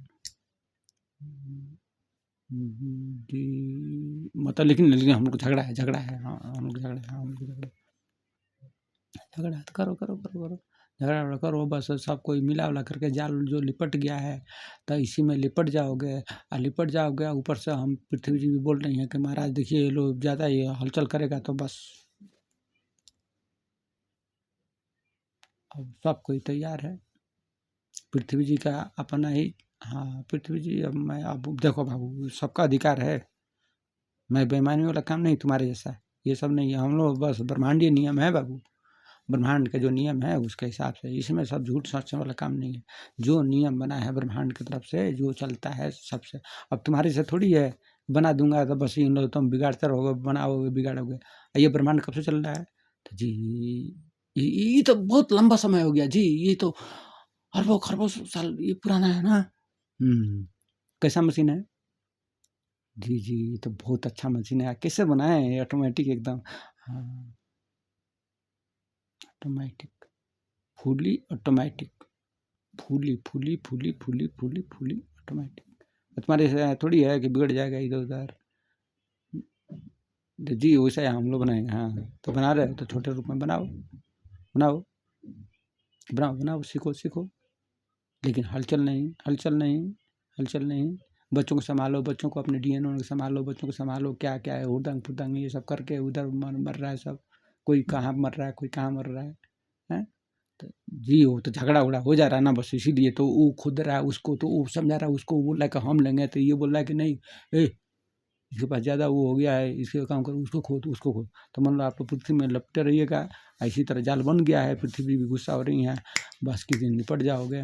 जी, मतलब लेकिन हम लोग झगड़ा है, हाँ हम लोग झगड़ा है, हाँ हम लोग झगड़ा है तो करो झगड़ा वगड़ा करो, बस सब कोई मिला उला करके जाल जो लिपट गया है तो इसी में लिपट जाओगे, और लिपट जाओगे ऊपर से हम पृथ्वी जी भी बोल रही हैं कि महाराज देखिए ये लोग ज़्यादा ये हलचल करेगा तो बस अब सब कोई तैयार है, पृथ्वी जी का अपना ही हाँ, पृथ्वी जी अब देखो बाबू, सबका अधिकार है। मैं बेईमानी वाला काम नहीं तुम्हारे जैसा, ये सब नहीं है। हम लोग बस ब्रह्मांडीय नियम है बाबू, ब्रह्मांड का जो नियम है उसके हिसाब से, इसमें सब झूठ सोचने वाला काम नहीं है। जो नियम बना है ब्रह्मांड की तरफ से, जो चलता है सबसे, अब तुम्हारे से थोड़ी है, बना दूंगा तो बस इन लोग तुम बिगाड़ते रहोगे, बनाओगे बिगाड़ोगे। ये ब्रह्मांड कब से चल रहा है? तो जी ये तो बहुत लंबा समय हो गया जी, ये तो अरबों खरबों साल ये पुराना है ना। कैसा मशीन है? जी, जी, ये तो बहुत अच्छा मशीन है। कैसे बनाए हैं? ऑटोमेटिक एकदम। हाँ, automatic, fully automatic, fully automatic. तुम्हारे से थोड़ी है कि बिगड़ जाएगा इधर-उधर। तो जी, वैसा ही हम लोग बनाएँगे। हाँ, तो बना रहे हो तो छोटे रूप में बनाओ, बनाओ, बनाओ, सीखो। लेकिन हलचल नहीं, हलचल नहीं। बच्चों को सँभालो, बच्चों को अपने डीएनए को सँभालो, बच्चों को सँभालो, क्या-क्या है हुड़दंग-फुड़दंग ये सब करके उधर मर रहा है सब। कोई कहाँ मर रहा है, कोई कहाँ मर रहा है, हैं? तो जी, वो तो झगड़ा-वगड़ा हो जा रहा है ना, बस इसीलिए तो वो खुद रहा है उसको, तो वो समझा रहा है उसको, वो बोल रहा है कि हम लेंगे, तो ये बोल रहा है कि नहीं, ए इसके पास ज़्यादा वो हो गया है, इसके काम करो, उसको खोद, उसको खोद। तो मान लो आप तो पृथ्वी में लपटे रहिएगा, इसी तरह जाल बन गया है, पृथ्वी भी गुस्सा हो रही है, बस किसी दिन निपट जाओगे।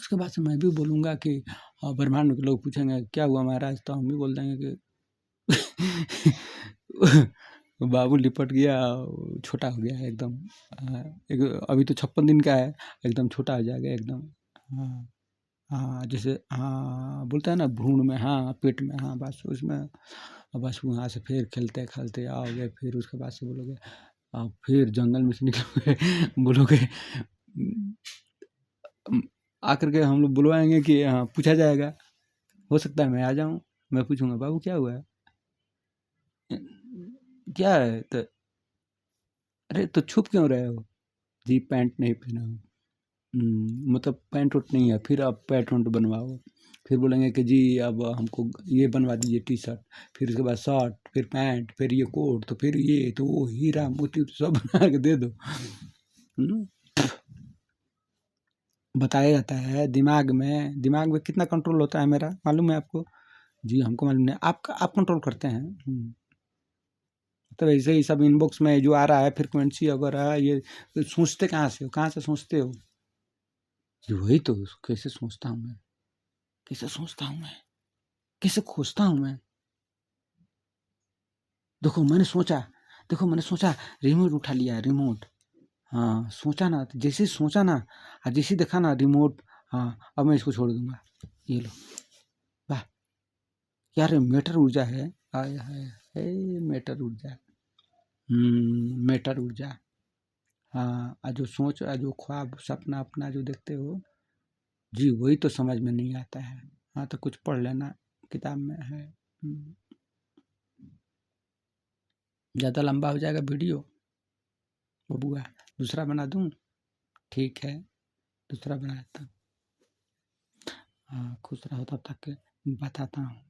उसके बाद से मैं भी बोलूँगा कि ब्रह्मांड के लोग पूछेंगे क्या हुआ महाराज, तो हम भी बोल देंगे कि बाबू लिपट गया, छोटा हो गया है एकदम। एक अभी तो 56 दिन का है, एकदम छोटा हो जाएगा एकदम। हाँ, हाँ, जैसे हाँ, बोलता है ना भ्रूण में, हाँ, पेट में, हाँ, बस उसमें, बस वहाँ से फिर खेलते-खेलते आओगे, फिर उसके बाद से बोलोगे, फिर जंगल में से निकलोगे, बोलोगे, उम, आकर के हम लोग बुलवाएँगे कि हाँ, पूछा जाएगा, हो सकता है मैं आ जाऊँ, मैं पूछूँगा बाबू क्या हुआ है? क्या है? तो अरे! तो छुप क्यों रहे हो? जी, पैंट नहीं पहना हूँ। मतलब पैंट-वैंट नहीं है, फिर आप पैंट-वैंट बनवाओ। फिर बोलेंगे कि जी अब हमको ये बनवा दीजिए टी-शर्ट, फिर उसके बाद शर्ट, फिर पैंट, फिर ये कोट, तो फिर ये, तो वो हीरा मोती सब बना के दे दो। हुँ, बताया जाता है दिमाग में कितना कंट्रोल होता है मेरा, मालूम है आपको? जी, हमको मालूम नहीं, आप कंट्रोल करते हैं। तो ऐसे ही सब इनबॉक्स में जो आ रहा है फ्रीक्वेंसी वगैरह ये सोचते कहाँ से हो? कहाँ से सोचते हो? जी, वही तो, कैसे सोचता हूँ मैं? कैसे सोचता हूँ मैं? कैसे खोजता हूँ मैं? देखो मैंने सोचा रिमोट उठा लिया रिमोट। हाँ, सोचा ना, तो जैसे ही सोचा ना जैसे ही देखा ना रिमोट, हाँ, अब मैं इसको छोड़ दूँगा। ये लो, वाह! क्या रे मैटर ऊर्जा है। आय हाय! हे मैटर ऊर्जा। मैटर ऊर्जा। हाँ, जो सोच जो ख्वाब सपना अपना जो देखते हो, जी वही तो समझ में नहीं आता है। हाँ, तो कुछ पढ़ लेना, किताब में है। हुँ, ज़्यादा लंबा हो जाएगा वीडियो बबुआ, दूसरा बना दूँ? ठीक है, दूसरा बना देता हूँ। हाँ, खुश रहो तब तक के बताता हूँ।